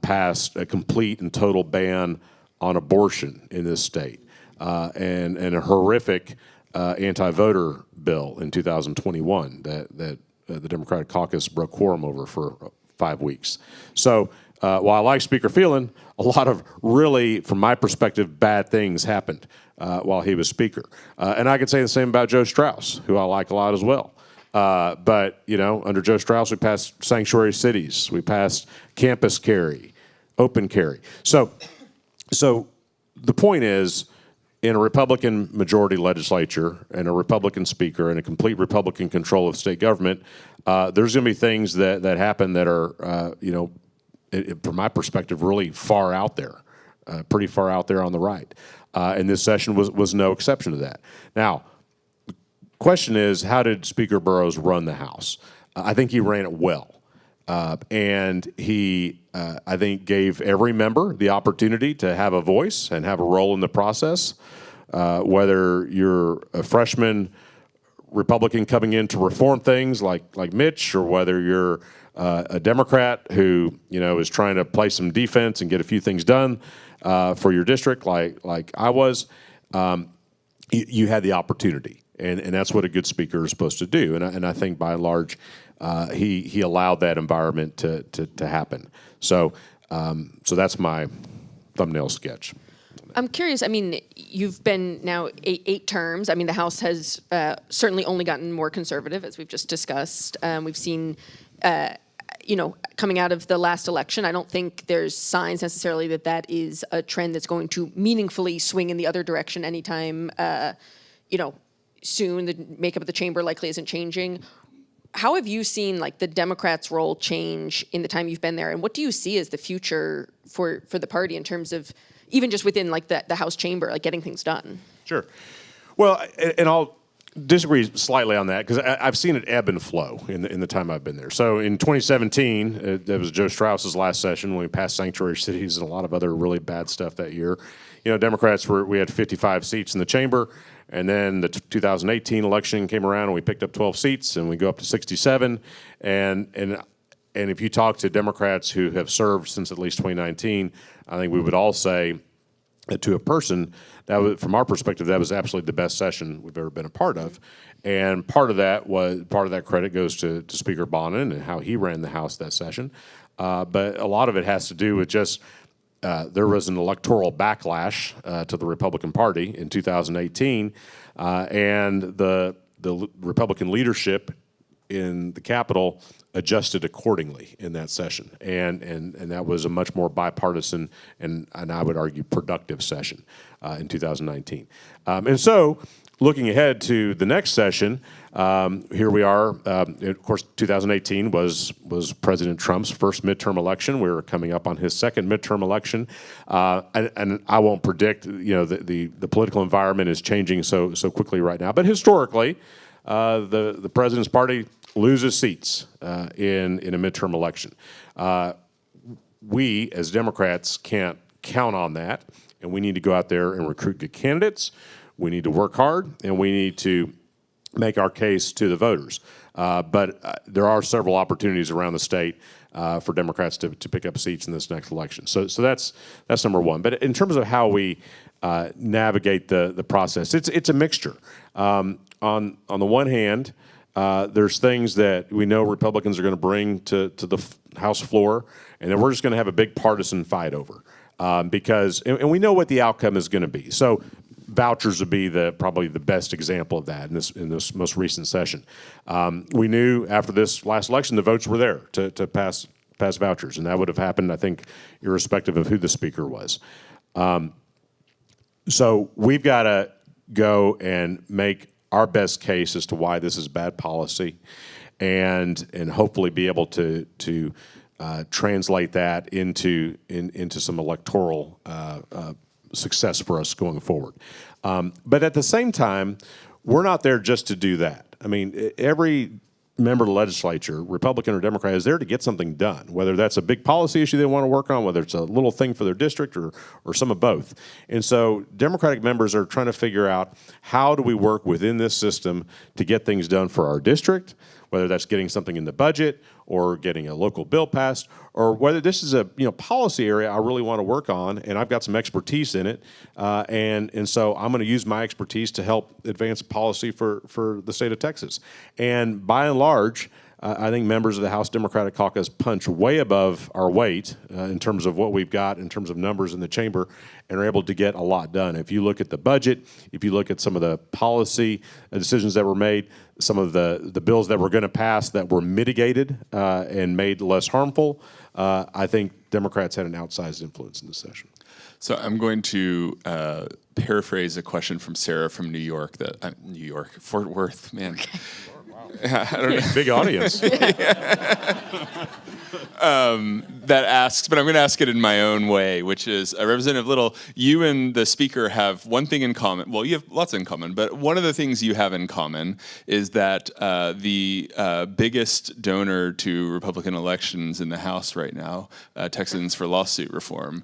passed a complete and total ban on abortion in this state, and a horrific anti-voter bill in 2021 that the Democratic caucus broke quorum over for 5 weeks. So while I like Speaker Phelan, a lot of really, from my perspective, bad things happened while he was Speaker. And I could say the same about Joe Strauss, who I like a lot as well. But, you know, under Joe Strauss, we passed sanctuary cities. We passed campus carry, open carry. So the point is, in a Republican majority legislature and a Republican speaker and a complete Republican control of state government, there's going to be things that happen that are, you know, from my perspective, really far out there, pretty far out there on the right. And this session was no exception to that. Now, the question is, how did Speaker Burrows run the House? I think he ran it well. And he, I think, gave every member the opportunity to have a voice and have a role in the process, whether you're a freshman Republican coming in to reform things like Mitch, or whether you're a Democrat who is trying to play some defense and get a few things done for your district, like I was, you had the opportunity, and that's what a good speaker is supposed to do. And I think by and large, he allowed that environment to happen. So that's my thumbnail sketch. I'm curious. I mean, you've been now eight terms. I mean, the House has certainly only gotten more conservative, as we've just discussed. We've seen, coming out of the last election, I don't think there's signs necessarily that is a trend that's going to meaningfully swing in the other direction anytime, soon. The makeup of the chamber likely isn't changing. How have you seen the Democrats' role change in the time you've been there, and what do you see as the future for the party in terms of even just within the House chamber, getting things done? Sure. Well, and I'll disagree slightly on that because I've seen it ebb and flow in the time I've been there. So in 2017, that was Joe Straus's last session when we passed sanctuary cities and a lot of other really bad stuff that year. Democrats we had 55 seats in the chamber, and then the 2018 election came around and we picked up 12 seats and we go up to 67. And if you talk to Democrats who have served since at least 2019, I think we would all say that to a person, that was, from our perspective, that was absolutely the best session we've ever been a part of. And part of that credit goes to Speaker Bonin and how he ran the House that session. But a lot of it has to do with just there was an electoral backlash to the Republican Party in 2018, and the Republican leadership in the Capitol adjusted accordingly in that session, and that was a much more bipartisan and I would argue productive session in 2019. And so, looking ahead to the next session, here we are. Of course, 2018 was President Trump's first midterm election. We were coming up on his second midterm election, and I won't predict. The political environment is changing so quickly right now. But historically, the president's party loses seats in a midterm election. We, as Democrats, can't count on that, and we need to go out there and recruit good candidates. We need to work hard, and we need to make our case to the voters. But there are several opportunities around the state for Democrats to pick up seats in this next election. So that's number one. But in terms of how we navigate the process, it's a mixture. On the one hand, there's things that we know Republicans are going to bring to the House floor, and then we're just going to have a big partisan fight over because and we know what the outcome is going to be. So vouchers would be probably the best example of that in this most recent session. We knew after this last election the votes were there to pass vouchers, and that would have happened, I think, irrespective of who the speaker was. So we've got to go and make our best case as to why this is bad policy, and hopefully be able to translate that into some electoral success for us going forward. But at the same time, we're not there just to do that. I mean, every member of the legislature, Republican or Democrat, is there to get something done, whether that's a big policy issue they want to work on, whether it's a little thing for their district or some of both. And so Democratic members are trying to figure out how do we work within this system to get things done for our district, whether that's getting something in the budget or getting a local bill passed, or whether this is a policy area I really want to work on and I've got some expertise in it, and so I'm going to use my expertise to help advance policy for the state of Texas. And by and large, I think members of the House Democratic Caucus punch way above our weight in terms of what we've got in terms of numbers in the chamber, and are able to get a lot done. If you look at the budget, if you look at some of the policy decisions that were made, some of the bills that were going to pass that were mitigated and made less harmful, I think Democrats had an outsized influence in this session. So I'm going to paraphrase a question from Sarah from New York, Fort Worth, man. Okay. I don't know. Big audience. that asks, but I'm going to ask it in my own way, which is, Representative Little, you and the Speaker have one thing in common. Well, you have lots in common, but one of the things you have in common is that the biggest donor to Republican elections in the House right now, Texans for Lawsuit Reform,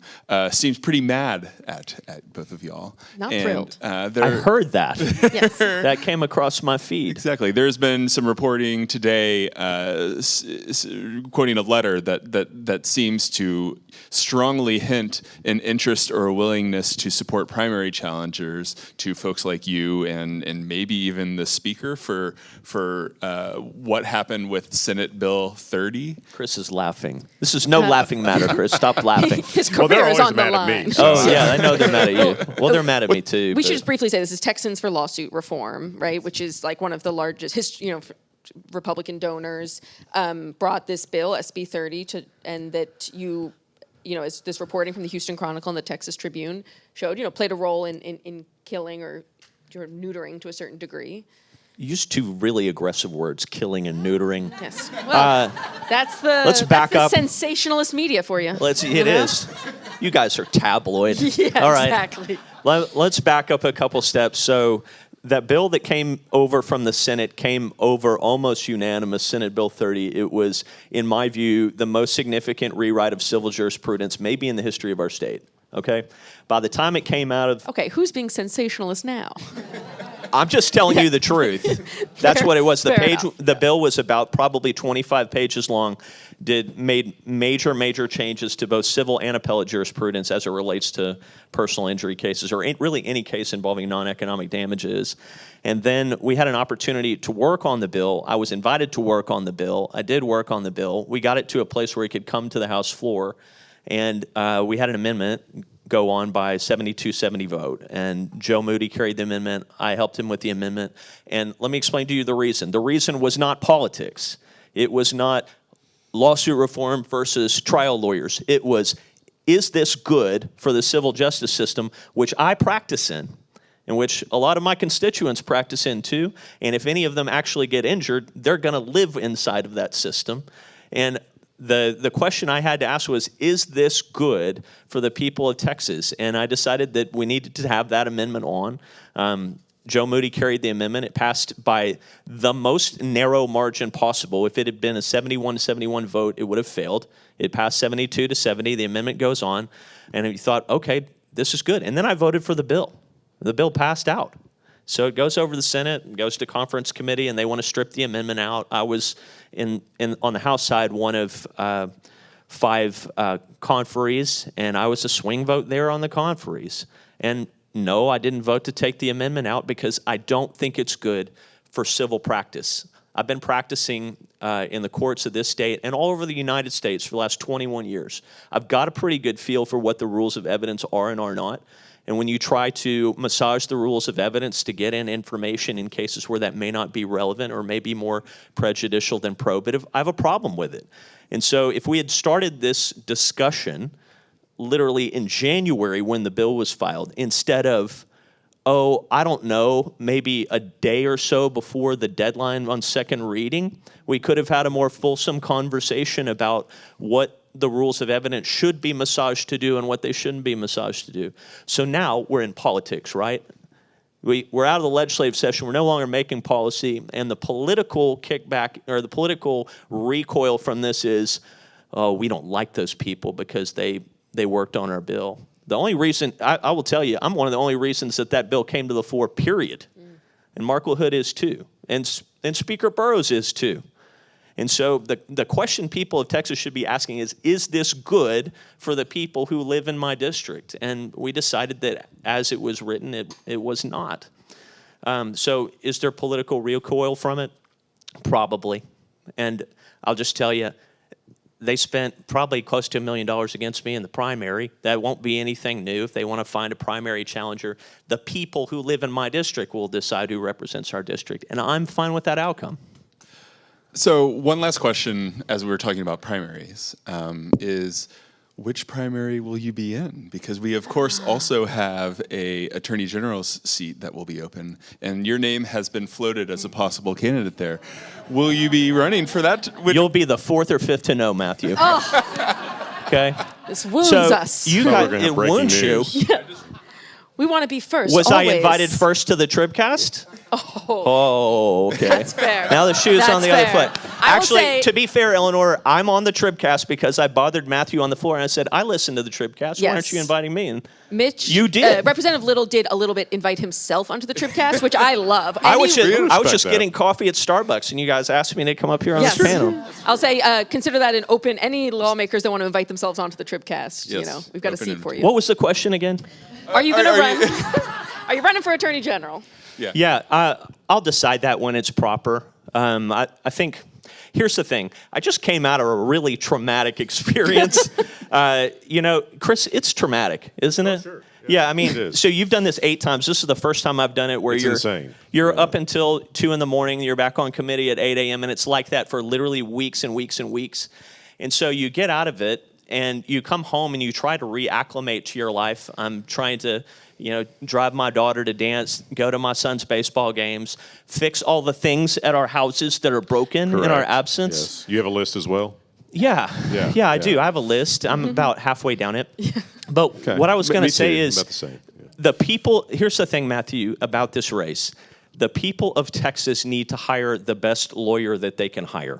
seems pretty mad at both of y'all. Not thrilled. I heard that. Yes. That came across my feed. Exactly. There's been some reporting today quoting a letter that seems to strongly hint an interest or a willingness to support primary challengers to folks like you and maybe even the Speaker for what happened with Senate Bill 30. Chris is laughing. This is no laughing matter, Chris. Stop laughing. His career is on the line. Oh, yeah, I know they're mad at you. Well, they're mad at me, too. We should just briefly say this is Texans for Lawsuit Reform, right, which is like one of the largest, Republican donors brought this bill, SB 30, and that as this reporting from the Houston Chronicle and the Texas Tribune showed, played a role in killing or neutering to a certain degree. You used two really aggressive words, killing and neutering. Yes. Well, that's the sensationalist media for you. It is. You guys are tabloid. Yeah, all right. Exactly. Let's back up a couple steps. So that bill that came over from the Senate came over almost unanimous, Senate Bill 30. It was, in my view, the most significant rewrite of civil jurisprudence maybe in the history of our state. Okay? By the time it came out of... Okay, who's being sensationalist now? I'm just telling you the truth. That's what it was. The bill was about probably 25 pages long, made major changes to both civil and appellate jurisprudence as it relates to personal injury cases, or really any case involving non-economic damages. And then we had an opportunity to work on the bill. I was invited to work on the bill. I did work on the bill. We got it to a place where it could come to the House floor, and we had an amendment go on by 72-70 vote. And Joe Moody carried the amendment. I helped him with the amendment. And let me explain to you the reason. The reason was not politics. It was not lawsuit reform versus trial lawyers. It was, is this good for the civil justice system, which I practice in which a lot of my constituents practice in too. And if any of them actually get injured, they're going to live inside of that system. And the question I had to ask was, is this good for the people of Texas? And I decided that we needed to have that amendment on. Joe Moody carried the amendment. It passed by the most narrow margin possible. If it had been a 71-71 vote, it would have failed. It passed 72-70. The amendment goes on. And you thought, okay, this is good. And then I voted for the bill. The bill passed out. So it goes over the Senate, goes to conference committee, and they want to strip the amendment out. I was on the House side one of 5 conferees, and I was a swing vote there on the conferees. And no, I didn't vote to take the amendment out because I don't think it's good for civil practice. I've been practicing in the courts of this state and all over the United States for the last 21 years. I've got a pretty good feel for what the rules of evidence are and are not. And when you try to massage the rules of evidence to get in information in cases where that may not be relevant or may be more prejudicial than probative, I have a problem with it. And so if we had started this discussion literally in January when the bill was filed, instead of, I don't know, maybe a day or so before the deadline on second reading, we could have had a more fulsome conversation about what the rules of evidence should be massaged to do and what they shouldn't be massaged to do. So now we're in politics, right? We're out of the legislative session. We're no longer making policy. And the political kickback or the political recoil from this is, we don't like those people because they worked on our bill. The only reason, I will tell you, I'm one of the only reasons that bill came to the floor, period. And Mark LaHood is too. And Speaker Burrows is too. And so the question people of Texas should be asking is this good for the people who live in my district? And we decided that as it was written, it was not. So is there political recoil from it? Probably. And I'll just tell you, they spent probably close to $1 million against me in the primary. That won't be anything new. If they want to find a primary challenger, the people who live in my district will decide who represents our district. And I'm fine with that outcome. So one last question as we were talking about primaries is, which primary will you be in? Because we, of course, also have a Attorney General's seat that will be open, and your name has been floated as a possible candidate there. Will you be running for that? You'll be the 4th or 5th to know, Matthew. Okay. This wounds So us. We're you got gonna have it breaking wounds you. news. We want to be first. Was I always. invited first to the TribCast? Oh, okay. That's fair. Now the shoe's on That's the other fair. foot. I will Actually, say- to be fair, Eleanor, I'm on the TribCast because I bothered Matthew on the floor and I said, I listen to the TribCast. Why aren't Yes. you inviting me? And Mitch, You did. Representative Little did a little bit invite himself onto the TribCast, which I love. I was Any- just that. getting coffee at Starbucks and you guys asked me to come up here on Yes. this panel. I'll say consider that an open. Any lawmakers that want to invite themselves onto the TribCast, you Yes. know, we've got a Open seat for you. What was the question again? Are you going to are run? you- Are you running for Attorney General? Yeah, I'll decide that when it's proper. I think, here's the thing. I just came out of a really traumatic experience. You know, Chris, it's traumatic, isn't it? Sure. Yeah, I it mean, is. so you've done this 8 times. This is the first time I've done it where It's you're insane. You're up until 2 in the morning. You're back on committee at 8 a.m. and it's like that for literally weeks and weeks and weeks. And so you get out of it and you come home and you try to reacclimate to your life. I'm trying to, you know, drive my daughter to dance, go to my son's baseball games, fix all the things at our houses that are broken in our Correct. absence. Yes. You have a list as well? Yeah, I do. Yeah. I have a list. I'm about halfway down it. But Okay. what I was going Me to say too. is About the same. Yeah. the people, here's the thing, Matthew, about this race. The people of Texas need to hire the best lawyer that they can hire.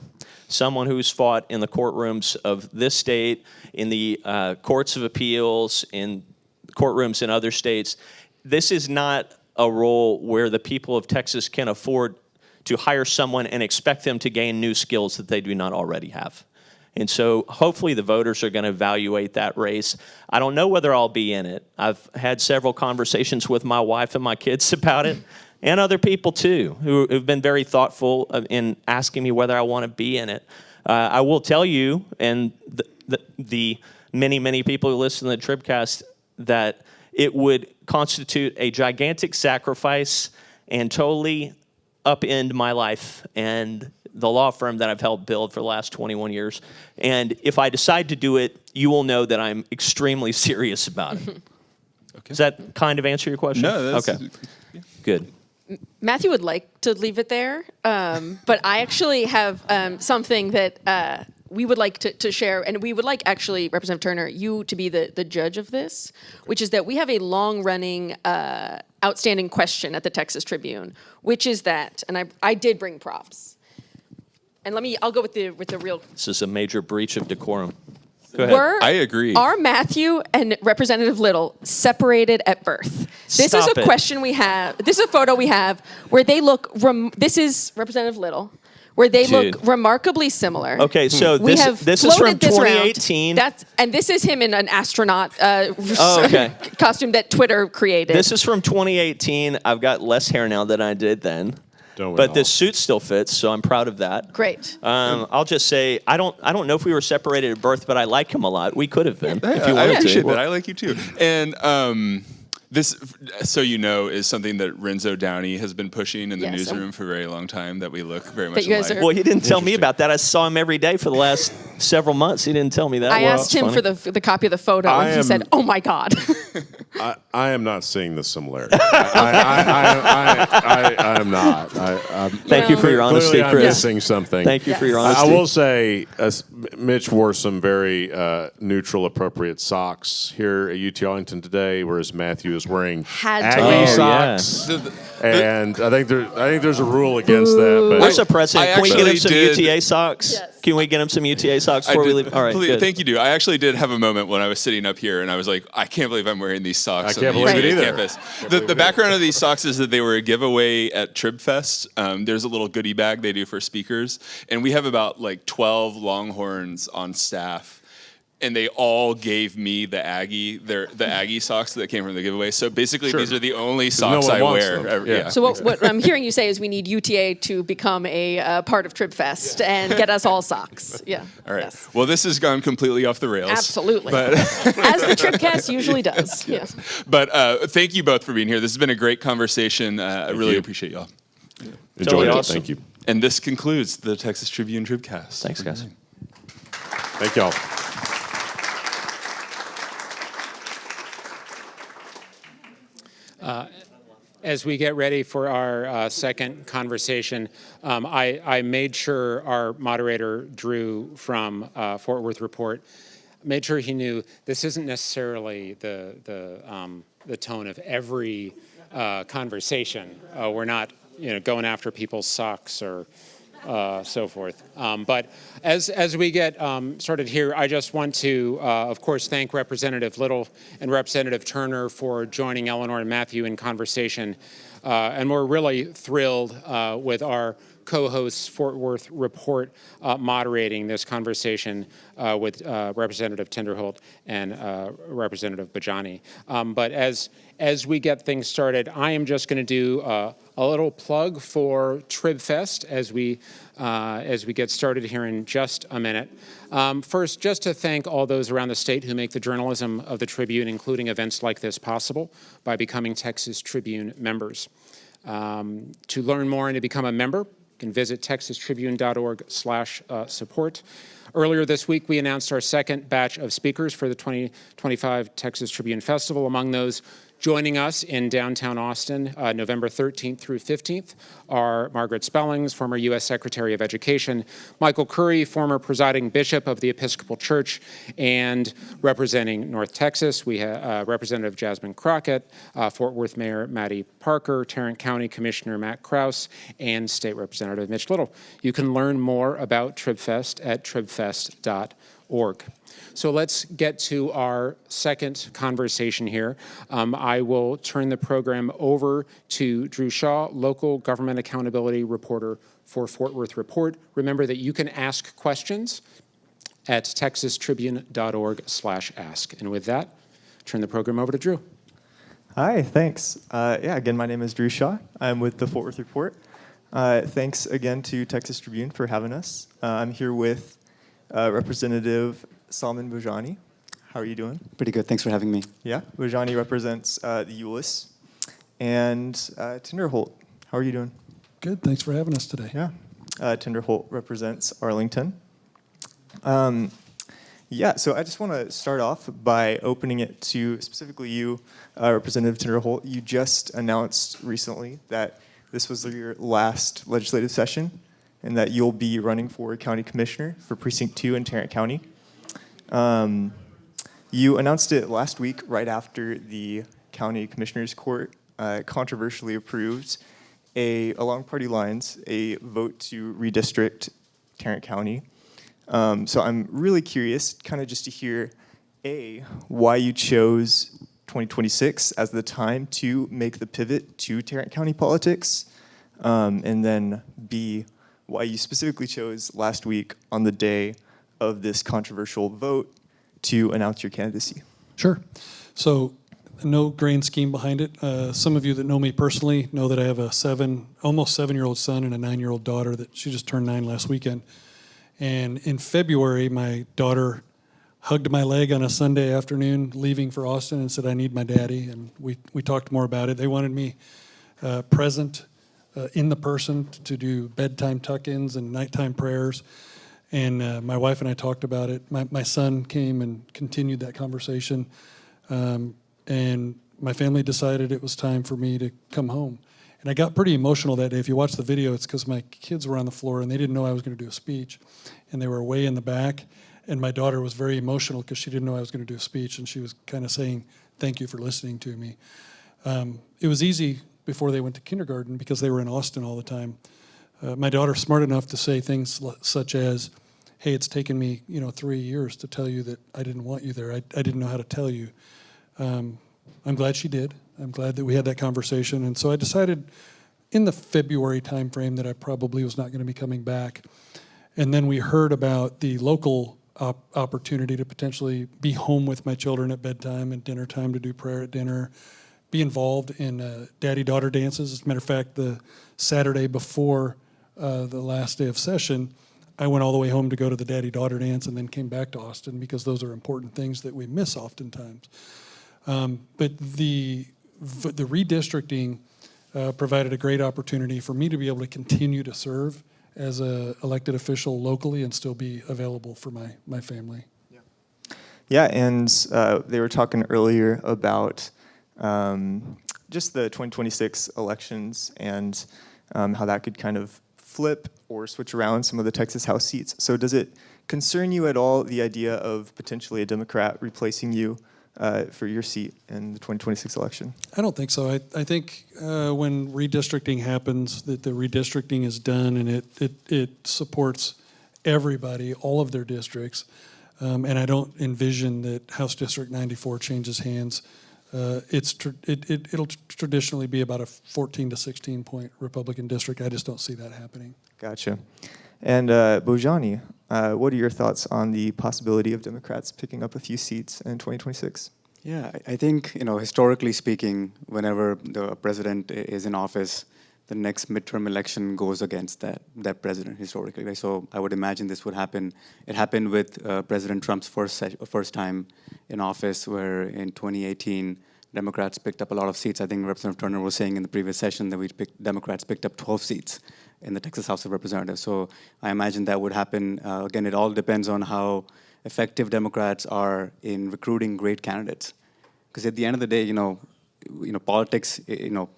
Someone who's fought in the courtrooms of this state, in the courts of appeals, in courtrooms in other states. This is not a role where the people of Texas can afford to hire someone and expect them to gain new skills that they do not already have. And so hopefully the voters are going to evaluate that race. I don't know whether I'll be in it. I've had several conversations with my wife and my kids about it, and other people too, who've been very thoughtful in asking me whether I want to be in it. I will tell you, and the many, many people who listen to the TribCast, that it would constitute a gigantic sacrifice and totally upend my life and the law firm that I've helped build for the last 21 years. And if I decide to do it, you will know that I'm extremely serious about it. Okay. Does that kind of answer your question? No, that's okay. Good. Matthew would like to leave it there, but I actually have something that we would like to share, and we would like, actually, Representative Turner, you to be the judge of this, which is that we have a long-running outstanding question at the Texas Tribune, which is that, and I did bring props, and I'll go with the real. This is a major breach of decorum. Go ahead. Were, I agree. Are Matthew and Representative Little separated at birth? This Stop is a it. question we have. This is a photo we have where they look. This is Representative Little, where they Dude. look remarkably similar. Okay, so We have this is from floated this around. 2018. And this is him in an astronaut okay. costume that Twitter created. This is from 2018. I've got less hair now than I did then. Don't we But all? this suit still fits, so I'm proud of that. Great. I'll just say I don't know if we were separated at birth, but I like him a lot. We could have been if you I wanted appreciate to. that. I like you too. And this, so you know, is something that Renzo Downey has been pushing in the Yes. newsroom for a very long time, that we look very much That you guys alike. are- Well, he didn't tell me about that. I saw him every day for the last several months. He didn't tell me that. I Well, asked him that's for the copy of the photo, I and he am- said, "Oh my God." I am not seeing the similarity. I am not. Thank you for your honesty, Clearly I'm Chris. missing something. Thank you for your I honesty. will say, Mitch wore some very neutral, appropriate socks here at UT Arlington today, whereas Matthew is wearing Had to Aggie wear. socks. And I think there's a rule against that. But Where's the president? I Can we get him actually some did- UTA socks? Yes. Can we get him some UTA socks I before we did- leave? All right, please, good. thank you, dude. I actually did have a moment when I was sitting up here and I was like, I can't believe I'm wearing these socks. I can't on the believe it UTA either. campus. The background of these socks is that they were a giveaway at TribFest. There's a little goodie bag they do for speakers. And we have about like 12 Longhorns on staff. And they all gave me the Aggie socks that came from the giveaway. So basically, these are the only socks one I wants wear. them. Yeah. So what I'm hearing you say is we need UTA to become a part of TribFest and get us all socks. Yeah. All right. Yes. Well, this has gone completely off the rails. Absolutely. But As the TribCast usually does. Yeah. But thank you both for being here. This has been a great conversation. I really you. appreciate y'all. enjoy Totally it. awesome. Thank you. And this concludes the Texas Tribune TribCast. Thanks, guys. Thank y'all. As we get ready for our second conversation, I made sure our moderator, Drew from Fort Worth Report, made sure he knew this isn't necessarily the tone of every conversation. We're not, going after people's socks or so forth. But as we get started here, I just want to, of course, thank Representative Little and Representative Turner for joining Eleanor and Matthew in conversation. And we're really thrilled with our co-hosts Fort Worth Report moderating this conversation with Representative Tinderholt and Representative Bhojani. But as we get things started, I am just going to do a little plug for TribFest as we get started here in just a minute. First, just to thank all those around the state who make the journalism of the Tribune, including events like this, possible by becoming Texas Tribune members. To learn more and to become a member, you can visit texastribune.org/support. Earlier this week, we announced our second batch of speakers for the 2025 Texas Tribune Festival. Among those joining us in downtown Austin, November 13th through 15th, are Margaret Spellings, former U.S. Secretary of Education, Michael Curry, former presiding bishop of the Episcopal Church, and representing North Texas, we have Representative Jasmine Crockett, Fort Worth Mayor Maddie Parker, Tarrant County Commissioner Matt Krause, and State Representative Mitch Little. You can learn more about TribFest at tribfest.org. So let's get to our second conversation here. I will turn the program over to Drew Shaw, local government accountability reporter for Fort Worth Report. Remember that you can ask questions at texastribune.org/ask. And with that, turn the program over to Drew. Hi, thanks. Again, my name is Drew Shaw. I'm with the Fort Worth Report. Thanks again to Texas Tribune for having us. I'm here with Representative Salman Bhojani. How are you doing? Pretty good. Thanks for having me. Yeah. Bhojani represents the D-Euless. And Tinderholt. How are you doing? Good. Thanks for having us today. Yeah. Tinderholt represents R-Arlington. So I just want to start off by opening it to specifically you, Representative Tinderholt. You just announced recently that this was your last legislative session and that you'll be running for county commissioner for Precinct 2 in Tarrant County. You announced it last week right after the County Commissioners Court controversially approved along party lines, a vote to redistrict Tarrant County. So I'm really curious kind of just to hear, A, why you chose 2026 as the time to make the pivot to Tarrant County politics, and then B, why you specifically chose last week on the day of this controversial vote to announce your candidacy. Sure. So no grand scheme behind it. Some of you that know me personally know that I have a almost 7-year-old son and a 9-year-old daughter that she just turned 9 last weekend. And in February, my daughter hugged my leg on a Sunday afternoon leaving for Austin and said, I need my daddy. And we talked more about it. They wanted me present in the person to do bedtime tuck-ins and nighttime prayers. And my wife and I talked about it. My son came and continued that conversation. And my family decided it was time for me to come home. And I got pretty emotional that day. If you watch the video, it's because my kids were on the floor and they didn't know I was going to do a speech. And they were way in the back. And my daughter was very emotional because she didn't know I was going to do a speech. And she was kind of saying, thank you for listening to me. It was easy before they went to kindergarten because they were in Austin all the time. My daughter's smart enough to say things such as, hey, it's taken me 3 years to tell you that I didn't want you there. I didn't know how to tell you. I'm glad she did. I'm glad that we had that conversation. And so I decided in the February timeframe that I probably was not going to be coming back. And then we heard about the local opportunity to potentially be home with my children at bedtime and dinner time to do prayer at dinner, be involved in daddy-daughter dances. As a matter of fact, the Saturday before the last day of session, I went all the way home to go to the daddy-daughter dance and then came back to Austin because those are important things that we miss oftentimes. But the redistricting provided a great opportunity for me to be able to continue to serve as an elected official locally and still be available for my family. Yeah, and they were talking earlier about just the 2026 elections and how that could kind of flip or switch around some of the Texas House seats. So does it concern you at all, the idea of potentially a Democrat replacing you for your seat in the 2026 election? I don't think so. I think when redistricting happens, that the redistricting is done and it supports everybody, all of their districts. And I don't envision that House District 94 changes hands. It'll traditionally be about a 14 to 16 point Republican district. I just don't see that happening. Gotcha. And Bhojani, what are your thoughts on the possibility of Democrats picking up a few seats in 2026? Yeah, I think, historically speaking, whenever the president is in office, the next midterm election goes against that president historically, right? So I would imagine this would happen. It happened with President Trump's first time in office, where in 2018, Democrats picked up a lot of seats. I think Representative Turner was saying in the previous session that Democrats picked up 12 seats in the Texas House of Representatives. So I imagine that would happen. Again, it all depends on how effective Democrats are in recruiting great candidates. Because at the end of the day, politics,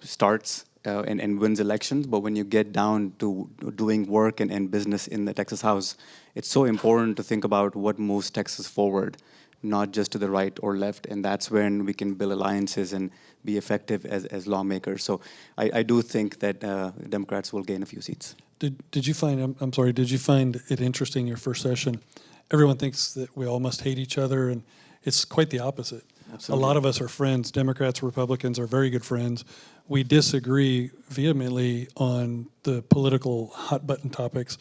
starts and wins elections, but when you get down to doing work and business in the Texas House, it's so important to think about what moves Texas forward, not just to the right or left, and that's when we can build alliances and be effective as lawmakers. So I do think that Democrats will gain a few seats. Did you find, I'm sorry, did you find it interesting your first session? Everyone thinks that we all must hate each other, and it's quite the opposite. Absolutely. A lot of us are friends. Democrats, Republicans are very good friends. We disagree vehemently on the political hot button topics,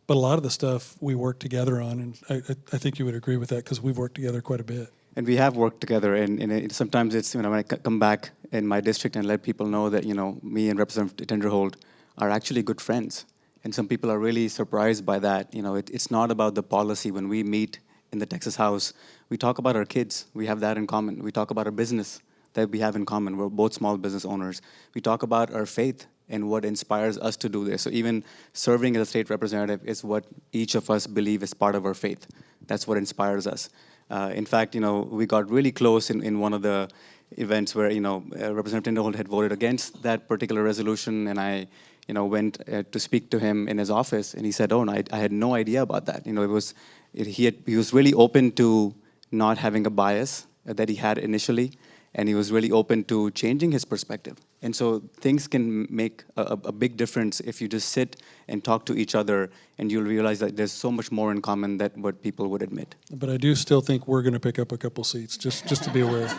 but a lot of the stuff we work together on, and I think you would agree with that because we've worked together quite a bit. And we have worked together, and sometimes it's, when I come back in my district and let people know that, me and Representative Tinderholt are actually good friends. And some people are really surprised by that. It's not about the policy. When we meet in the Texas House, we talk about our kids. We have that in common. We talk about our business that we have in common. We're both small business owners. We talk about our faith and what inspires us to do this. So even serving as a state representative is what each of us believe is part of our faith. That's what inspires us. In fact, we got really close in one of the events where, Representative Tinderholt had voted against that particular resolution, and I went to speak to him in his office, and he said, "Oh, no, I had no idea about that." He was really open to not having a bias that he had initially, and he was really open to changing his perspective. And so things can make a big difference if you just sit and talk to each other, and you'll realize that there's so much more in common than what people would admit. But I do still think we're going to pick up a couple seats, just to be aware.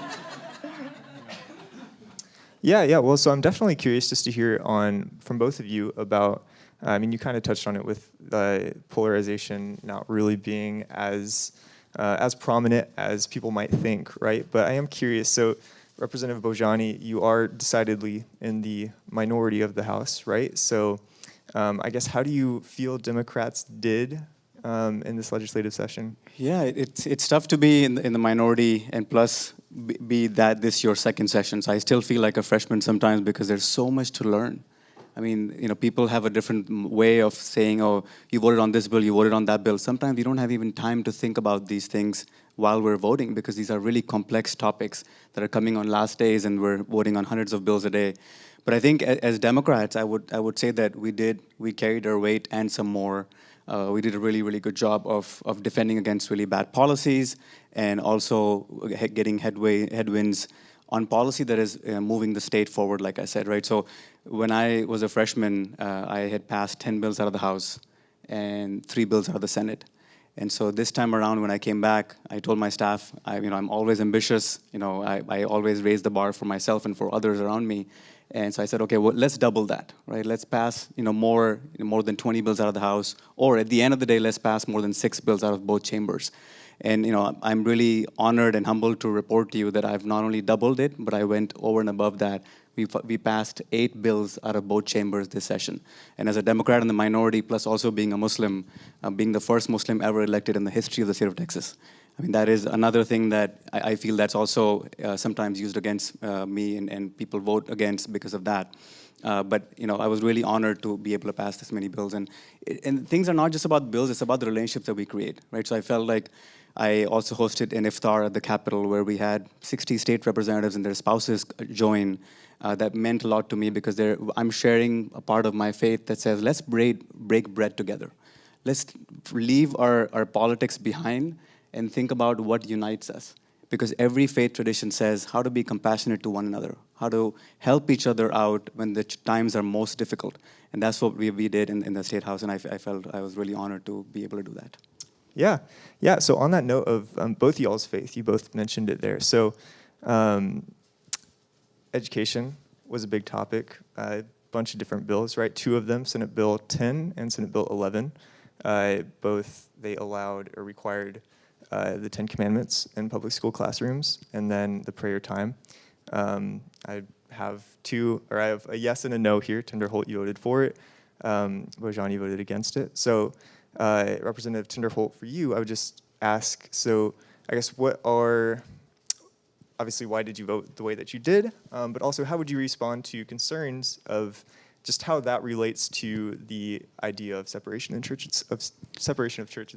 Yeah. Well, so I'm definitely curious just to hear from both of you about, you kind of touched on it with polarization not really being as prominent as people might think, right? But I am curious. So, Representative Bhojani, you are decidedly in the minority of the House, right? So, I guess, how do you feel Democrats did in this legislative session? Yeah, it's tough to be in the minority and plus be that this your second session. So I still feel like a freshman sometimes because there's so much to learn. I mean, people have a different way of saying, "Oh, you voted on this bill, you voted on that bill." Sometimes we don't have even time to think about these things while we're voting because these are really complex topics that are coming on last days, and we're voting on hundreds of bills a day. But I think as Democrats, I would say that we carried our weight and some more. We did a really, really good job of defending against really bad policies and also getting headwinds on policy that is moving the state forward, like I said, right? So when I was a freshman, I had passed 10 bills out of the House and 3 bills out of the Senate. And so this time around, when I came back, I told my staff, I'm always ambitious. I always raise the bar for myself and for others around me. And so I said, okay, well, let's double that, right? Let's pass, more than 20 bills out of the House, or at the end of the day, let's pass more than 6 bills out of both chambers. And, I'm really honored and humbled to report to you that I've not only doubled it, but I went over and above that. We passed 8 bills out of both chambers this session. And as a Democrat in the minority, plus also being a Muslim, being the first Muslim ever elected in the history of the state of Texas, that is another thing that I feel that's also sometimes used against me, and people vote against because of that. But I was really honored to be able to pass this many bills. And things are not just about bills, it's about the relationships that we create, right? So I felt like I also hosted an iftar at the Capitol where we had 60 state representatives and their spouses join that meant a lot to me because I'm sharing a part of my faith that says, let's break bread together. Let's leave our politics behind and think about what unites us. Because every faith tradition says how to be compassionate to one another, how to help each other out when the times are most difficult. And that's what we did in the State House, and I felt I was really honored to be able to do that. Yeah. So on that note of both y'all's faith, you both mentioned it there. So education was a big topic, a bunch of different bills, right? 2 of them, Senate Bill 10 and Senate Bill 11, both they allowed or required the 10 Commandments in public school classrooms, and then the prayer time. I have a yes and a no here. Tinderholt, you voted for it. Bhojani voted against it. So Representative Tinderholt, for you, I would just ask, so I guess obviously why did you vote the way that you did, but also how would you respond to concerns of just how that relates to the idea of separation of church and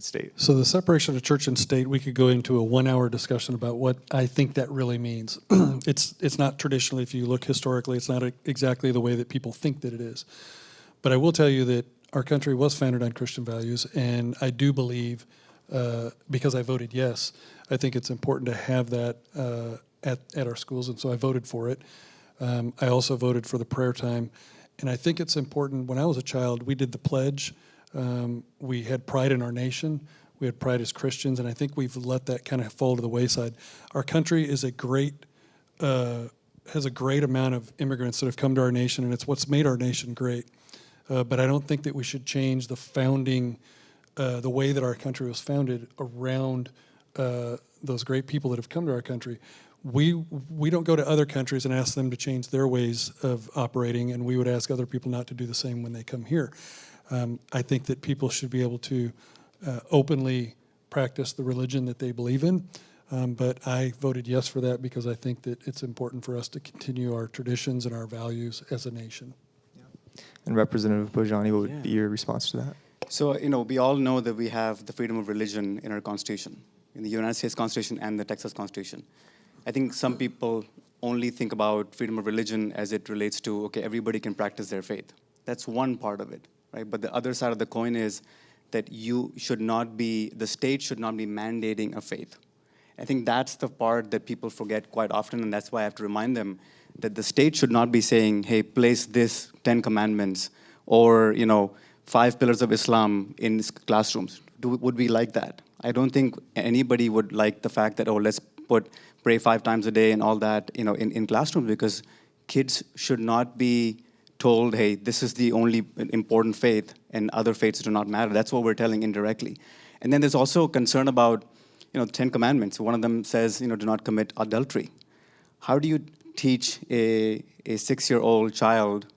state? So the separation of church and state, we could go into a 1-hour discussion about what I think that really means. It's not traditionally, if you look historically, it's not exactly the way that people think that it is. But I will tell you that our country was founded on Christian values, and I do believe, because I voted yes, I think it's important to have that at our schools, and so I voted for it. I also voted for the prayer time. And I think it's important. When I was a child, we did the pledge. We had pride in our nation. We had pride as Christians, and I think we've let that kind of fall to the wayside. Our country is has a great amount of immigrants that have come to our nation, and it's what's made our nation great. But I don't think that we should change the founding, the way that our country was founded around those great people that have come to our country. We don't go to other countries and ask them to change their ways of operating, and we would ask other people not to do the same when they come here. I think that people should be able to openly practice the religion that they believe in, but I voted yes for that because I think that it's important for us to continue our traditions and our values as a nation. Yeah. And Representative Bhojani, what would be your response to that? So, we all know that we have the freedom of religion in our Constitution, in the United States Constitution and the Texas Constitution. I think some people only think about freedom of religion as it relates to, okay, everybody can practice their faith. That's one part of it, right? But the other side of the coin is that the state should not be mandating a faith. I think that's the part that people forget quite often, and that's why I have to remind them that the state should not be saying, hey, place this 10 Commandments or, 5 pillars of Islam in classrooms. Would we like that? I don't think anybody would like the fact that, let's pray 5 times a day and all that, in classrooms, because kids should not be told, hey, this is the only important faith and other faiths do not matter. That's what we're telling indirectly. And then there's also concern about, 10 Commandments. One of them says, do not commit adultery. How do you teach a 6-year-old child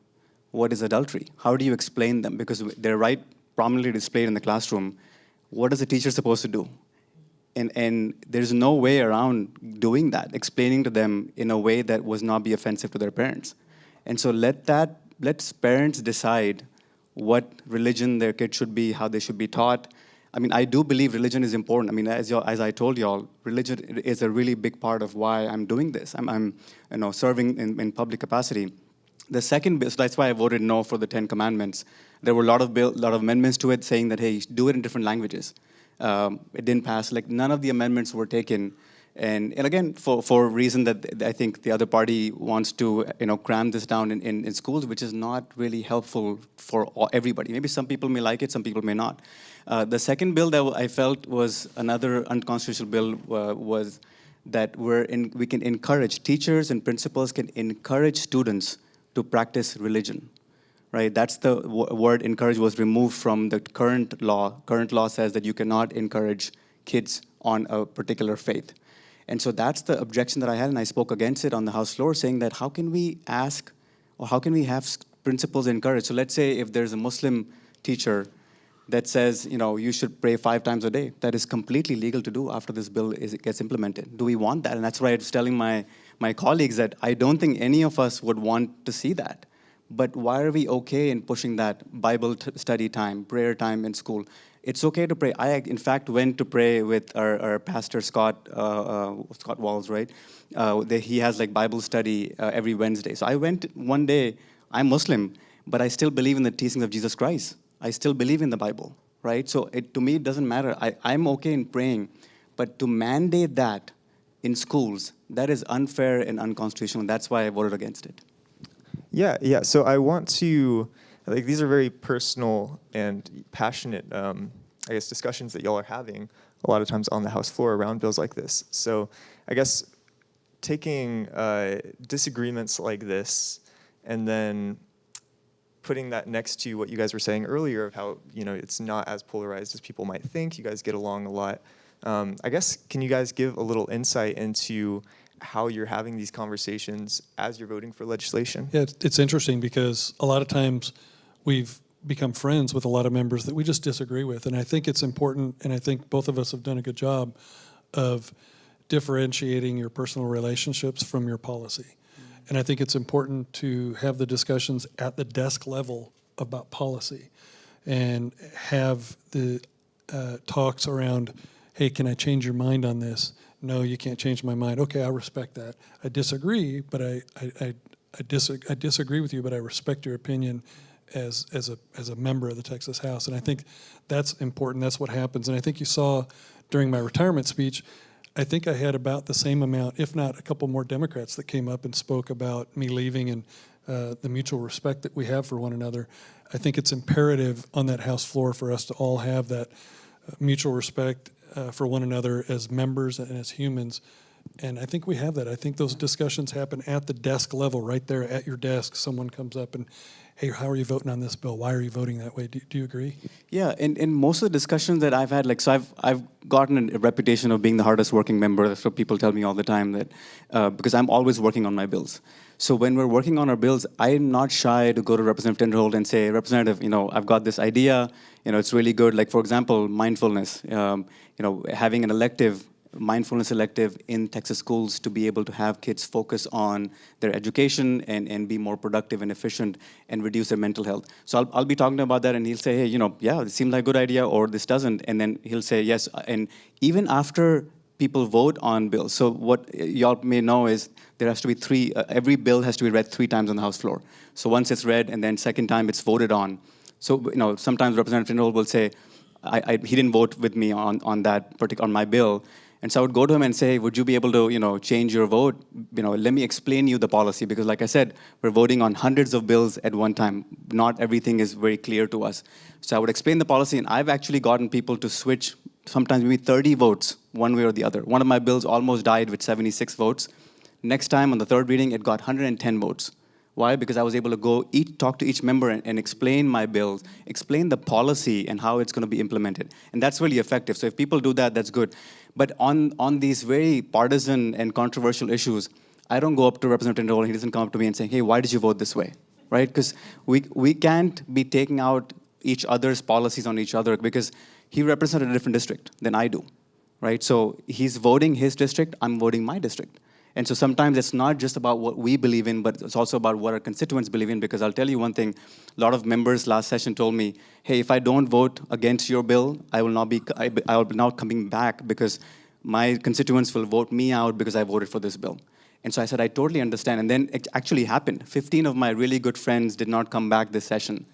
what is adultery? How do you explain them? Because they're right prominently displayed in the classroom. What is the teacher supposed to do? And there's no way around doing that, explaining to them in a way that was not be offensive to their parents. And so let parents decide what religion their kid should be, how they should be taught. I do believe religion is important. As I told y'all, religion is a really big part of why I'm doing this. I'm serving in public capacity. The second bill, so that's why I voted no for the 10 Commandments. There were a lot of amendments to it saying that, hey, do it in different languages. It didn't pass. None of the amendments were taken. And again, for a reason that I think the other party wants to cram this down in schools, which is not really helpful for everybody. Maybe some people may like it, some people may not. The second bill that I felt was another unconstitutional bill was that we can encourage, teachers and principals can encourage students to practice religion. Right, that's the word encourage was removed from the current law. Current law says that you cannot encourage kids on a particular faith. And so that's the objection that I had, and I spoke against it on the House floor, saying that how can we ask, or how can we have principals encourage? So let's say if there's a Muslim teacher that says, you should pray 5 times a day. That is completely legal to do after this bill gets implemented. Do we want that? And that's why I was telling my colleagues that I don't think any of us would want to see that. But why are we okay in pushing that Bible study time, prayer time in school? It's okay to pray. I, in fact, went to pray with our pastor, Scott Walls, right? He has like Bible study every Wednesday. So I went one day. I'm Muslim, but I still believe in the teachings of Jesus Christ. I still believe in the Bible, right? So to me, it doesn't matter. I'm okay in praying, but to mandate that in schools, that is unfair and unconstitutional. That's why I voted against it. Yeah. So I want to, like, these are very personal and passionate, I guess, discussions that y'all are having a lot of times on the House floor around bills like this. So I guess taking disagreements like this and then putting that next to what you guys were saying earlier of how, it's not as polarized as people might think. You guys get along a lot. I guess, can you guys give a little insight into how you're having these conversations as you're voting for legislation? Yeah, it's interesting because a lot of times we've become friends with a lot of members that we just disagree with. And I think it's important, and I think both of us have done a good job of differentiating your personal relationships from your policy. And I think it's important to have the discussions at the desk level about policy and have the talks around, hey, can I change your mind on this? No, you can't change my mind. Okay, I respect that. I disagree, but I disagree with you, but I respect your opinion as a member of the Texas House. And I think that's important. That's what happens. And I think you saw during my retirement speech, I think I had about the same amount, if not a couple more Democrats that came up and spoke about me leaving and the mutual respect that we have for one another. I think it's imperative on that House floor for us to all have that mutual respect for one another as members and as humans. And I think we have that. I think those discussions happen at the desk level, right there at your desk. Someone comes up and, hey, how are you voting on this bill? Why are you voting that way? Do you agree? Yeah, and most of the discussions that I've had, like, so I've gotten a reputation of being the hardest working member. That's what people tell me all the time, that because I'm always working on my bills. So when we're working on our bills, I'm not shy to go to Representative Tinderholt and say, Representative, I've got this idea, it's really good. Like, for example, mindfulness, having an elective, mindfulness elective in Texas schools to be able to have kids focus on their education and be more productive and efficient and reduce their mental health. So I'll be talking about that, and he'll say, hey, yeah, this seems like a good idea, or this doesn't. And then he'll say yes. And even after people vote on bills, so what y'all may know is there has to be every bill has to be read 3 times on the House floor. So once it's read, and then second time it's voted on. So sometimes Representative Tinderholt will say, he didn't vote with me on my bill. And so I would go to him and say, would you be able to, change your vote? Let me explain you the policy, because like I said, we're voting on hundreds of bills at one time. Not everything is very clear to us. So I would explain the policy, and I've actually gotten people to switch sometimes maybe 30 votes one way or the other. One of my bills almost died with 76 votes. Next time on the third reading, it got 110 votes. Why? Because I was able to talk to each member and explain my bills, explain the policy and how it's going to be implemented. And that's really effective. So if people do that, that's good. But on these very partisan and controversial issues, I don't go up to Representative Tinderholt, he doesn't come up to me and say, hey, why did you vote this way? Right? Because we can't be taking out each other's policies on each other, because he represented a different district than I do. Right? So he's voting his district, I'm voting my district. And so sometimes it's not just about what we believe in, but it's also about what our constituents believe in. Because I'll tell you one thing, a lot of members last session told me, hey, if I don't vote against your bill, I will be not coming back, because my constituents will vote me out because I voted for this bill. And so I said, I totally understand. And then it actually happened. 15 of my really good friends did not come back this session.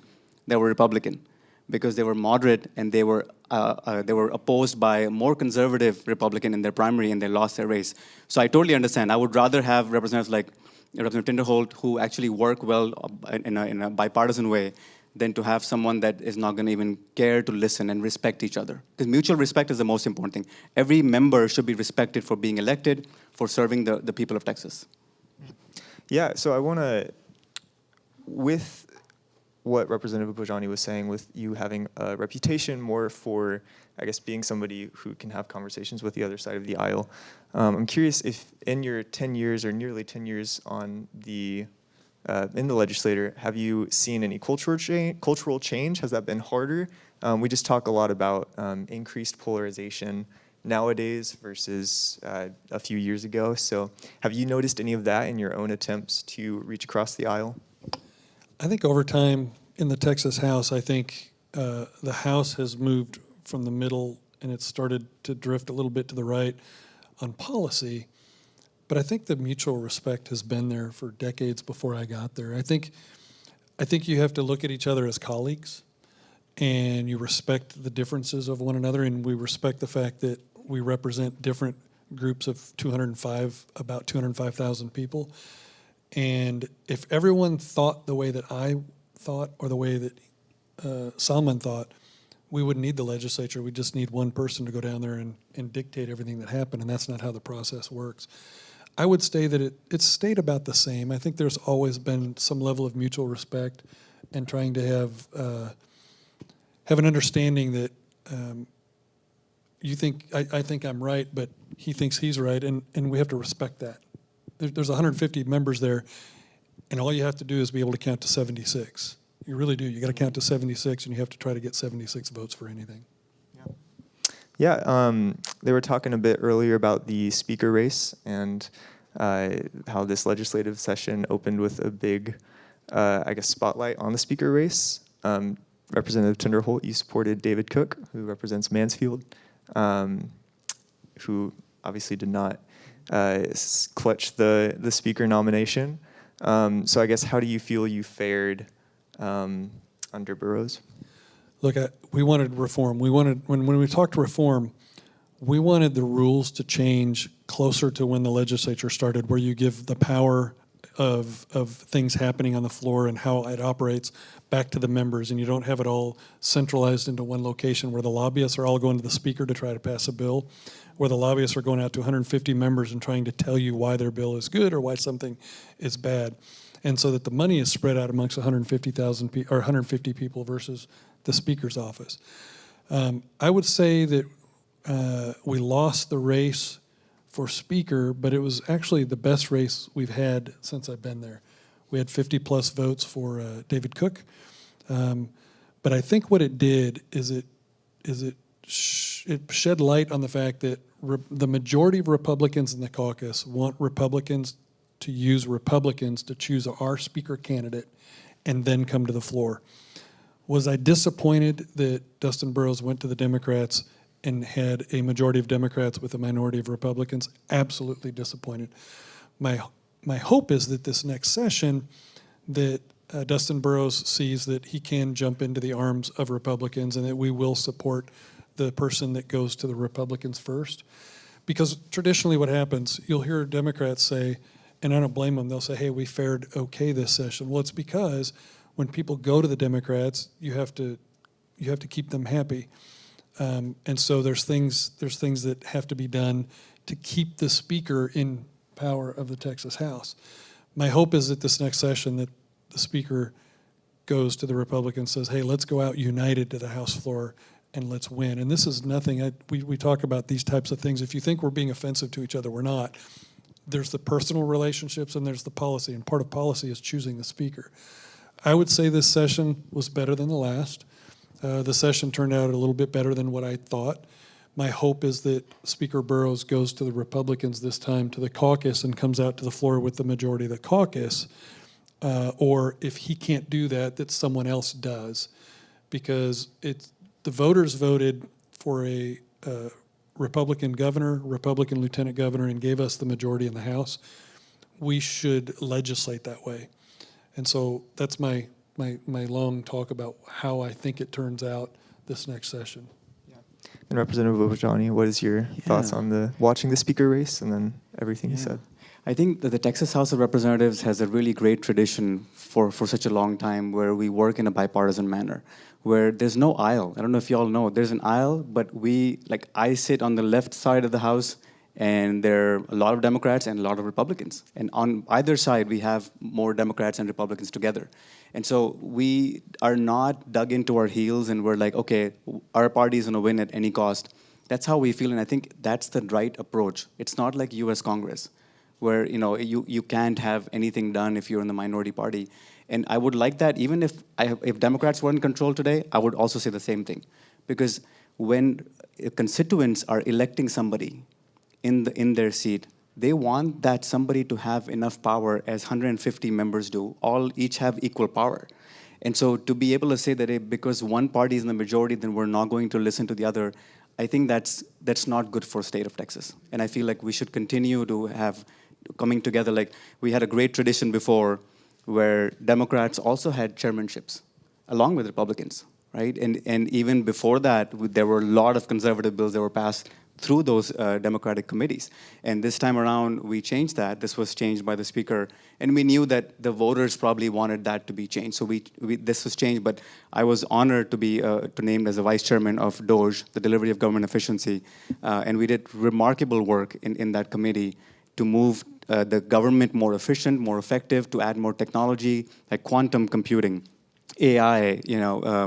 They were Republican, because they were moderate and they were opposed by a more conservative Republican in their primary, and they lost their race. So I totally understand. I would rather have representatives like Representative Tinderholt who actually work well in a bipartisan way than to have someone that is not going to even care to listen and respect each other. Because mutual respect is the most important thing. Every member should be respected for being elected, for serving the people of Texas. Yeah, so I want to, with what Representative Bhojani was saying, with you having a reputation more for, I guess, being somebody who can have conversations with the other side of the aisle. I'm curious if in your 10 years or nearly 10 years on in the legislature, have you seen any cultural change? Has that been harder? We just talk a lot about increased polarization nowadays versus a few years ago. So have you noticed any of that in your own attempts to reach across the aisle? I think over time in the Texas House, I think the House has moved from the middle, and it started to drift a little bit to the right on policy. But I think the mutual respect has been there for decades before I got there. I think you have to look at each other as colleagues, and you respect the differences of one another, and we respect the fact that we represent different groups of about 205,000 people. And if everyone thought the way that I thought or the way that Salman thought, we wouldn't need the legislature. We just need one person to go down there and dictate everything that happened, and that's not how the process works. I would say that it's stayed about the same. I think there's always been some level of mutual respect and trying to have an understanding that I think I'm right, but he thinks he's right, and we have to respect that. There's 150 members there, and all you have to do is be able to count to 76. You really do. You got to count to 76, and you have to try to get 76 votes for anything. Yeah, they were talking a bit earlier about the speaker race and how this legislative session opened with a big, spotlight on the speaker race. Representative Tinderholt, you supported David Cook, who represents Mansfield, who obviously did not clutch the speaker nomination. So I guess, how do you feel you fared under Burrows? Look, we wanted reform. We wanted, when we talked reform, we wanted the rules to change closer to when the legislature started, where you give the power of things happening on the floor and how it operates back to the members, and you don't have it all centralized into one location where the lobbyists are all going to the speaker to try to pass a bill, where the lobbyists are going out to 150 members and trying to tell you why their bill is good or why something is bad. And so that the money is spread out amongst 150,000 or 150 people versus the speaker's office. I would say that we lost the race for speaker, but it was actually the best race we've had since I've been there. We had 50 plus votes for David Cook. But I think what it did is it shed light on the fact that the majority of Republicans in the caucus want Republicans to use Republicans to choose our speaker candidate and then come to the floor. Was I disappointed that Dustin Burrows went to the Democrats and had a majority of Democrats with a minority of Republicans? Absolutely disappointed. My hope is that this next session that Dustin Burrows sees that he can jump into the arms of Republicans and that we will support the person that goes to the Republicans first. Because traditionally what happens, you'll hear Democrats say, and I don't blame them, they'll say, hey, we fared okay this session. Well, it's because when people go to the Democrats, you have to keep them happy. And so there's things that have to be done to keep the speaker in power of the Texas House. My hope is that this next session that the speaker goes to the Republicans, says, hey, let's go out united to the House floor and let's win. And this is nothing, we talk about these types of things. If you think we're being offensive to each other, we're not. There's the personal relationships and there's the policy, and part of policy is choosing the speaker. I would say this session was better than the last. The session turned out a little bit better than what I thought. My hope is that Speaker Burrows goes to the Republicans this time, to the caucus, and comes out to the floor with the majority of the caucus. Or if he can't do that, that someone else does. Because the voters voted for a Republican governor, Republican lieutenant governor, and gave us the majority in the House. We should legislate that way. And so that's my long talk about how I think it turns out this next session. Yeah. And Representative Bhojani, what is your thoughts on watching the speaker race and then everything you said? I think that the Texas House of Representatives has a really great tradition for such a long time where we work in a bipartisan manner, where there's no aisle. I don't know if you all know, there's an aisle, but I sit on the left side of the House, and there are a lot of Democrats and a lot of Republicans. And on either side, we have more Democrats and Republicans together. And so we are not dug into our heels and we're like, okay, our party is going to win at any cost. That's how we feel, and I think that's the right approach. It's not like U.S. Congress, where you can't have anything done if you're in the minority party. And I would like that, even if Democrats were in control today, I would also say the same thing. Because when constituents are electing somebody in their seat, they want that somebody to have enough power as 150 members do. Each have equal power. And so to be able to say that because one party is in the majority, then we're not going to listen to the other, I think that's not good for state of Texas. And I feel like we should continue to have coming together. Like we had a great tradition before where Democrats also had chairmanships along with Republicans, right? And even before that, there were a lot of conservative bills that were passed through those Democratic committees. And this time around, we changed that. This was changed by the Speaker. And we knew that the voters probably wanted that to be changed. So this was changed, but I was honored to be named as a vice chairman of DOGE, the Delivery of Government Efficiency. And we did remarkable work in that committee to move the government more efficient, more effective, to add more technology, like quantum computing, AI,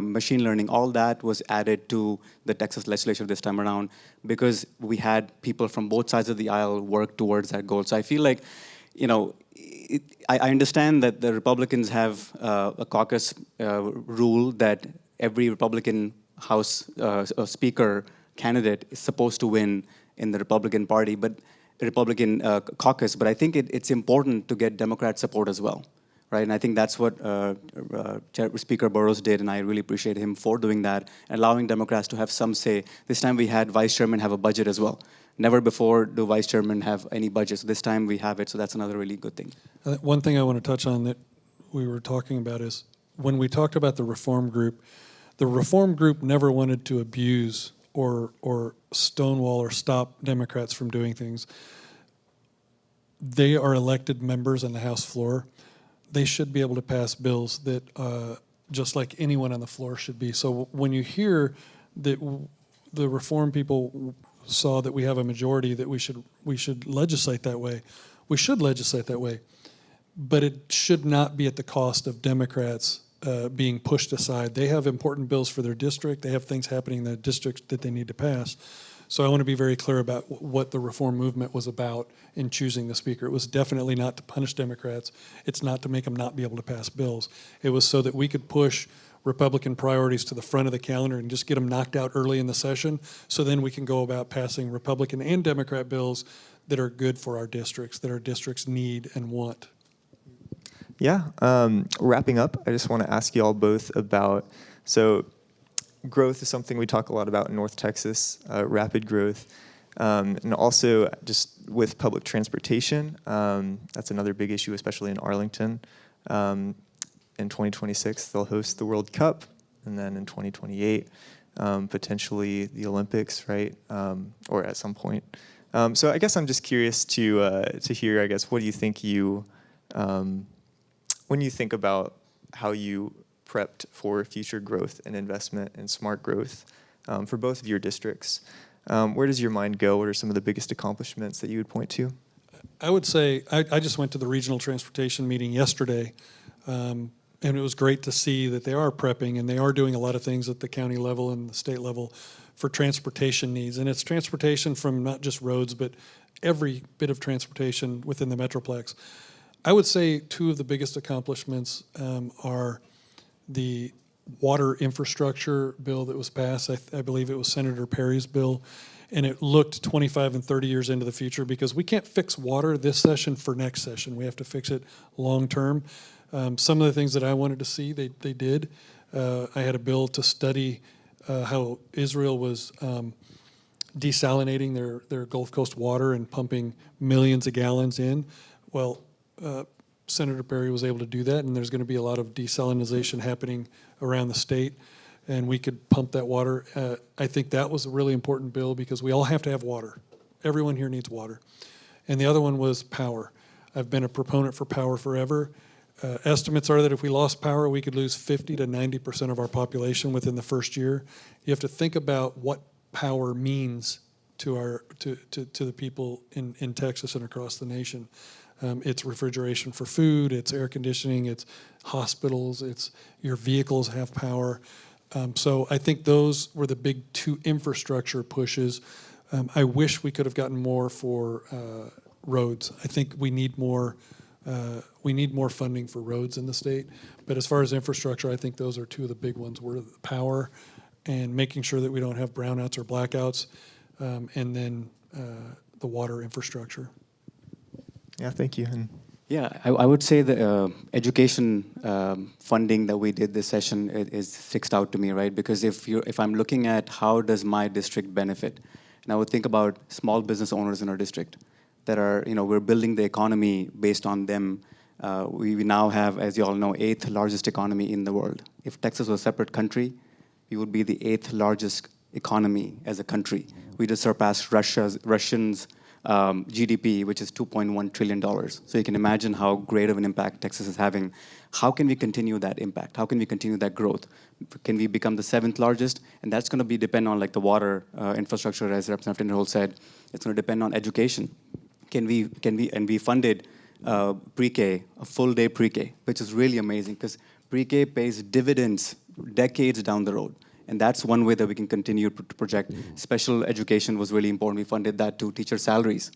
machine learning, all that was added to the Texas legislature this time around because we had people from both sides of the aisle work towards that goal. So I feel like, I understand that the Republicans have a caucus rule that every Republican House Speaker candidate is supposed to win in the Republican Party, but Republican caucus. But I think it's important to get Democrat support as well. Right, and I think that's what Speaker Burrows did, and I really appreciate him for doing that, and allowing Democrats to have some say. This time we had vice chairman have a budget as well. Never before do vice chairmen have any budget, so this time we have it, so that's another really good thing. One thing I want to touch on that we were talking about is when we talked about the reform group never wanted to abuse or stonewall or stop Democrats from doing things. They are elected members on the House floor. They should be able to pass bills that, just like anyone on the floor should be. So when you hear that the reform people saw that we have a majority, that we should legislate that way, we should legislate that way. But it should not be at the cost of Democrats being pushed aside. They have important bills for their district. They have things happening in their district that they need to pass. So I want to be very clear about what the reform movement was about in choosing the Speaker. It was definitely not to punish Democrats. It's not to make them not be able to pass bills. It was so that we could push Republican priorities to the front of the calendar and just get them knocked out early in the session, so then we can go about passing Republican and Democrat bills that are good for our districts, that our districts need and want. Yeah, wrapping up, I just want to ask you all both about, growth is something we talk a lot about in North Texas, rapid growth, and also just with public transportation. That's another big issue, especially in Arlington. In 2026, they'll host the World Cup, and then in 2028, potentially the Olympics, right? Or at some point. So I guess I'm just curious to hear, I guess, what do you think when you think about how you prepped for future growth and investment and smart growth for both of your districts. Where does your mind go? What are some of the biggest accomplishments that you would point to? I would say I just went to the regional transportation meeting yesterday, and it was great to see that they are prepping and they are doing a lot of things at the county level and the state level for transportation needs. And it's transportation from not just roads, but every bit of transportation within the Metroplex. I would say two of the biggest accomplishments are the water infrastructure bill that was passed. I believe it was Senator Perry's bill, and it looked 25 and 30 years into the future because we can't fix water this session for next session. We have to fix it long term. Some of the things that I wanted to see, they did. I had a bill to study how Israel was desalinating their Gulf Coast water and pumping millions of gallons in. Well, Senator Perry was able to do that, and there's going to be a lot of desalinization happening around the state, and we could pump that water. I think that was a really important bill because we all have to have water. Everyone here needs water. And the other one was power. I've been a proponent for power forever. Estimates are that if we lost power, we could lose 50 to 90% of our population within the first year. You have to think about what power means to the people in Texas and across the nation. It's refrigeration for food, it's air conditioning, it's hospitals, it's your vehicles have power. So I think those were the big two infrastructure pushes. I wish we could have gotten more for roads. I think we need more funding for roads in the state. But as far as infrastructure, I think those are two of the big ones, were the power and making sure that we don't have brownouts or blackouts, and then the water infrastructure. Yeah, thank you. And Yeah, I would say the education funding that we did this session is fixed out to me, right? Because if I'm looking at how does my district benefit, and I would think about small business owners in our district that are, we're building the economy based on them. We now have, as you all know, 8th largest economy in the world. If Texas was a separate country, we would be the 8th largest economy as a country. We just surpassed Russians' GDP, which is $2.1 trillion. So you can imagine how great of an impact Texas is having. How can we continue that impact? How can we continue that growth? Can we become the 7th largest? And that's going to depend on like the water infrastructure, as Representative Tinderholt said. It's going to depend on education. And we funded pre-K, a full day pre-K, which is really amazing because pre-K pays dividends decades down the road. And that's one way that we can continue to project. Special education was really important. We funded that to teacher salaries.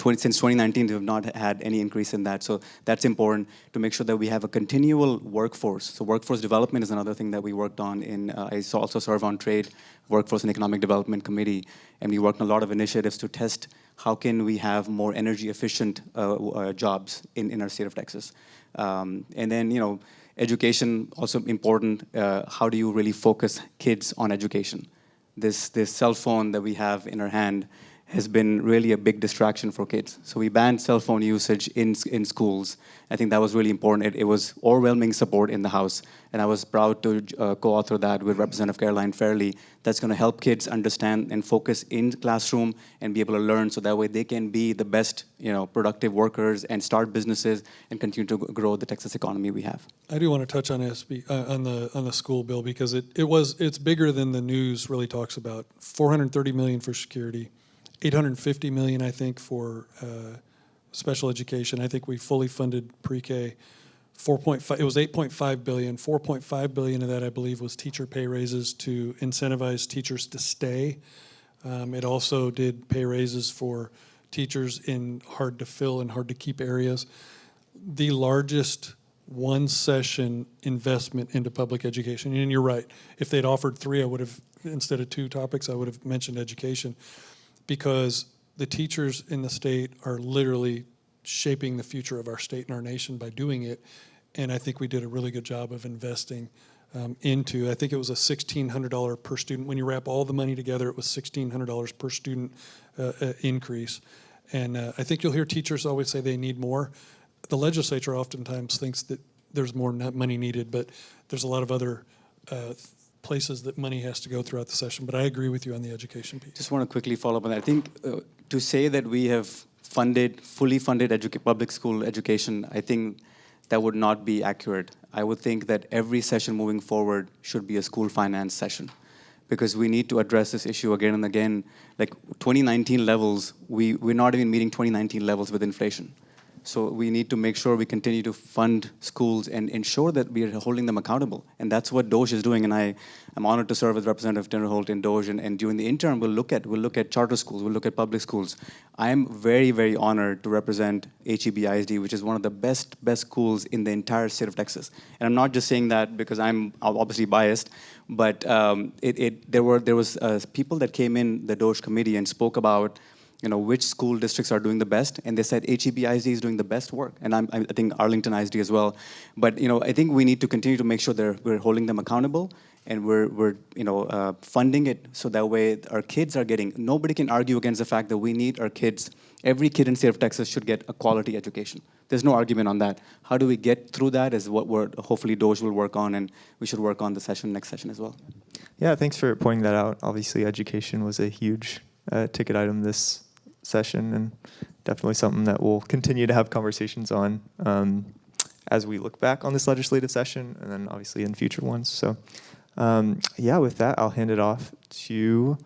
Since 2019, we have not had any increase in that. So that's important to make sure that we have a continual workforce. So workforce development is another thing that we worked on. I also serve on Trade, Workforce and Economic Development Committee. And we worked on a lot of initiatives to test how can we have more energy efficient jobs in our state of Texas. And then, education, also important. How do you really focus kids on education? This cell phone that we have in our hand has been really a big distraction for kids. So we banned cell phone usage in schools. I think that was really important. It was overwhelming support in the House, and I was proud to co-author that with Representative Caroline Fairley. That's going to help kids understand and focus in the classroom and be able to learn, so that way they can be the best, productive workers and start businesses and continue to grow the Texas economy we have. I do want to touch on on the school bill because it's bigger than the news really talks about. $430 million for security. $850 million, I think, for special education. I think we fully funded pre-K. 4.5. It was 8.5 billion. 4.5 billion of that, I believe, was teacher pay raises to incentivize teachers to stay. It also did pay raises for teachers in hard to fill and hard to keep areas. The largest one session investment into public education. And you're right. If they'd offered 3, I would have, instead of 2 topics, I would have mentioned education. Because the teachers in the state are literally shaping the future of our state and our nation by doing it. And I think we did a really good job of investing into, I think it was a $1,600 per student. When you wrap all the money together, it was $1,600 per student increase. And I think you'll hear teachers always say they need more. The legislature oftentimes thinks that there's more money needed, but there's a lot of other places that money has to go throughout the session, but I agree with you on the education piece. Just want to quickly follow up on that. I think to say that we have fully funded public school education, I think that would not be accurate. I would think that every session moving forward should be a school finance session, because we need to address this issue again and again. Like 2019 levels, we're not even meeting 2019 levels with inflation. So we need to make sure we continue to fund schools and ensure that we are holding them accountable. And that's what DOJ is doing. And I'm honored to serve with Representative Tinderholt in DOJ. And during the interim, we'll look at charter schools, we'll look at public schools. I am very, very honored to represent HEB ISD, which is one of the best schools in the entire state of Texas. And I'm not just saying that because I'm obviously biased, but there was people that came in the DOJ committee and spoke about which school districts are doing the best, and they said HEB ISD is doing the best work, and I think Arlington ISD as well. But I think we need to continue to make sure that we're holding them accountable, and we're funding it so that way our kids are getting. Nobody can argue against the fact that we need our kids. Every kid in the state of Texas should get a quality education. There's no argument on that. How do we get through that is what hopefully DOJ will work on, and we should work on the next session as well. Yeah, thanks for pointing that out. Obviously, education was a huge ticket item this session, and definitely something that we'll continue to have conversations on as we look back on this legislative session, and then obviously in future ones. So yeah, with that, I'll hand it off to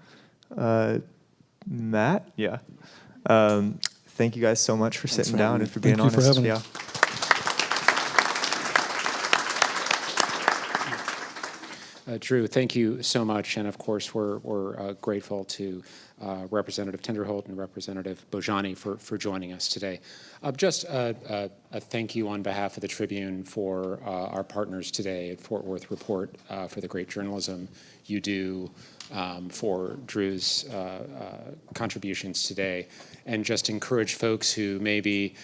Matt. Yeah. Thank you guys so much for sitting down and for being honest. Thank you for having us. Drew, thank you so much, and of course we're grateful to Representative Tinderholt and Representative Bhojani for joining us today. Just a a thank you on behalf of the Tribune for our partners today at Fort Worth Report for the great journalism you do, for Drew's contributions today, and just encourage folks who may be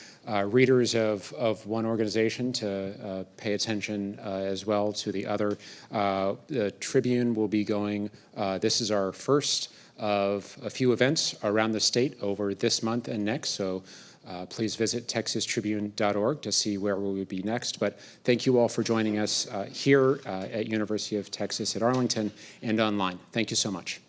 readers of one organization to pay attention as well to the other. The Tribune will be going, this is our first of a few events around the state over this month and next, so please visit texastribune.org to see where we will be next. But thank you all for joining us here at University of Texas at Arlington and online. Thank you so much.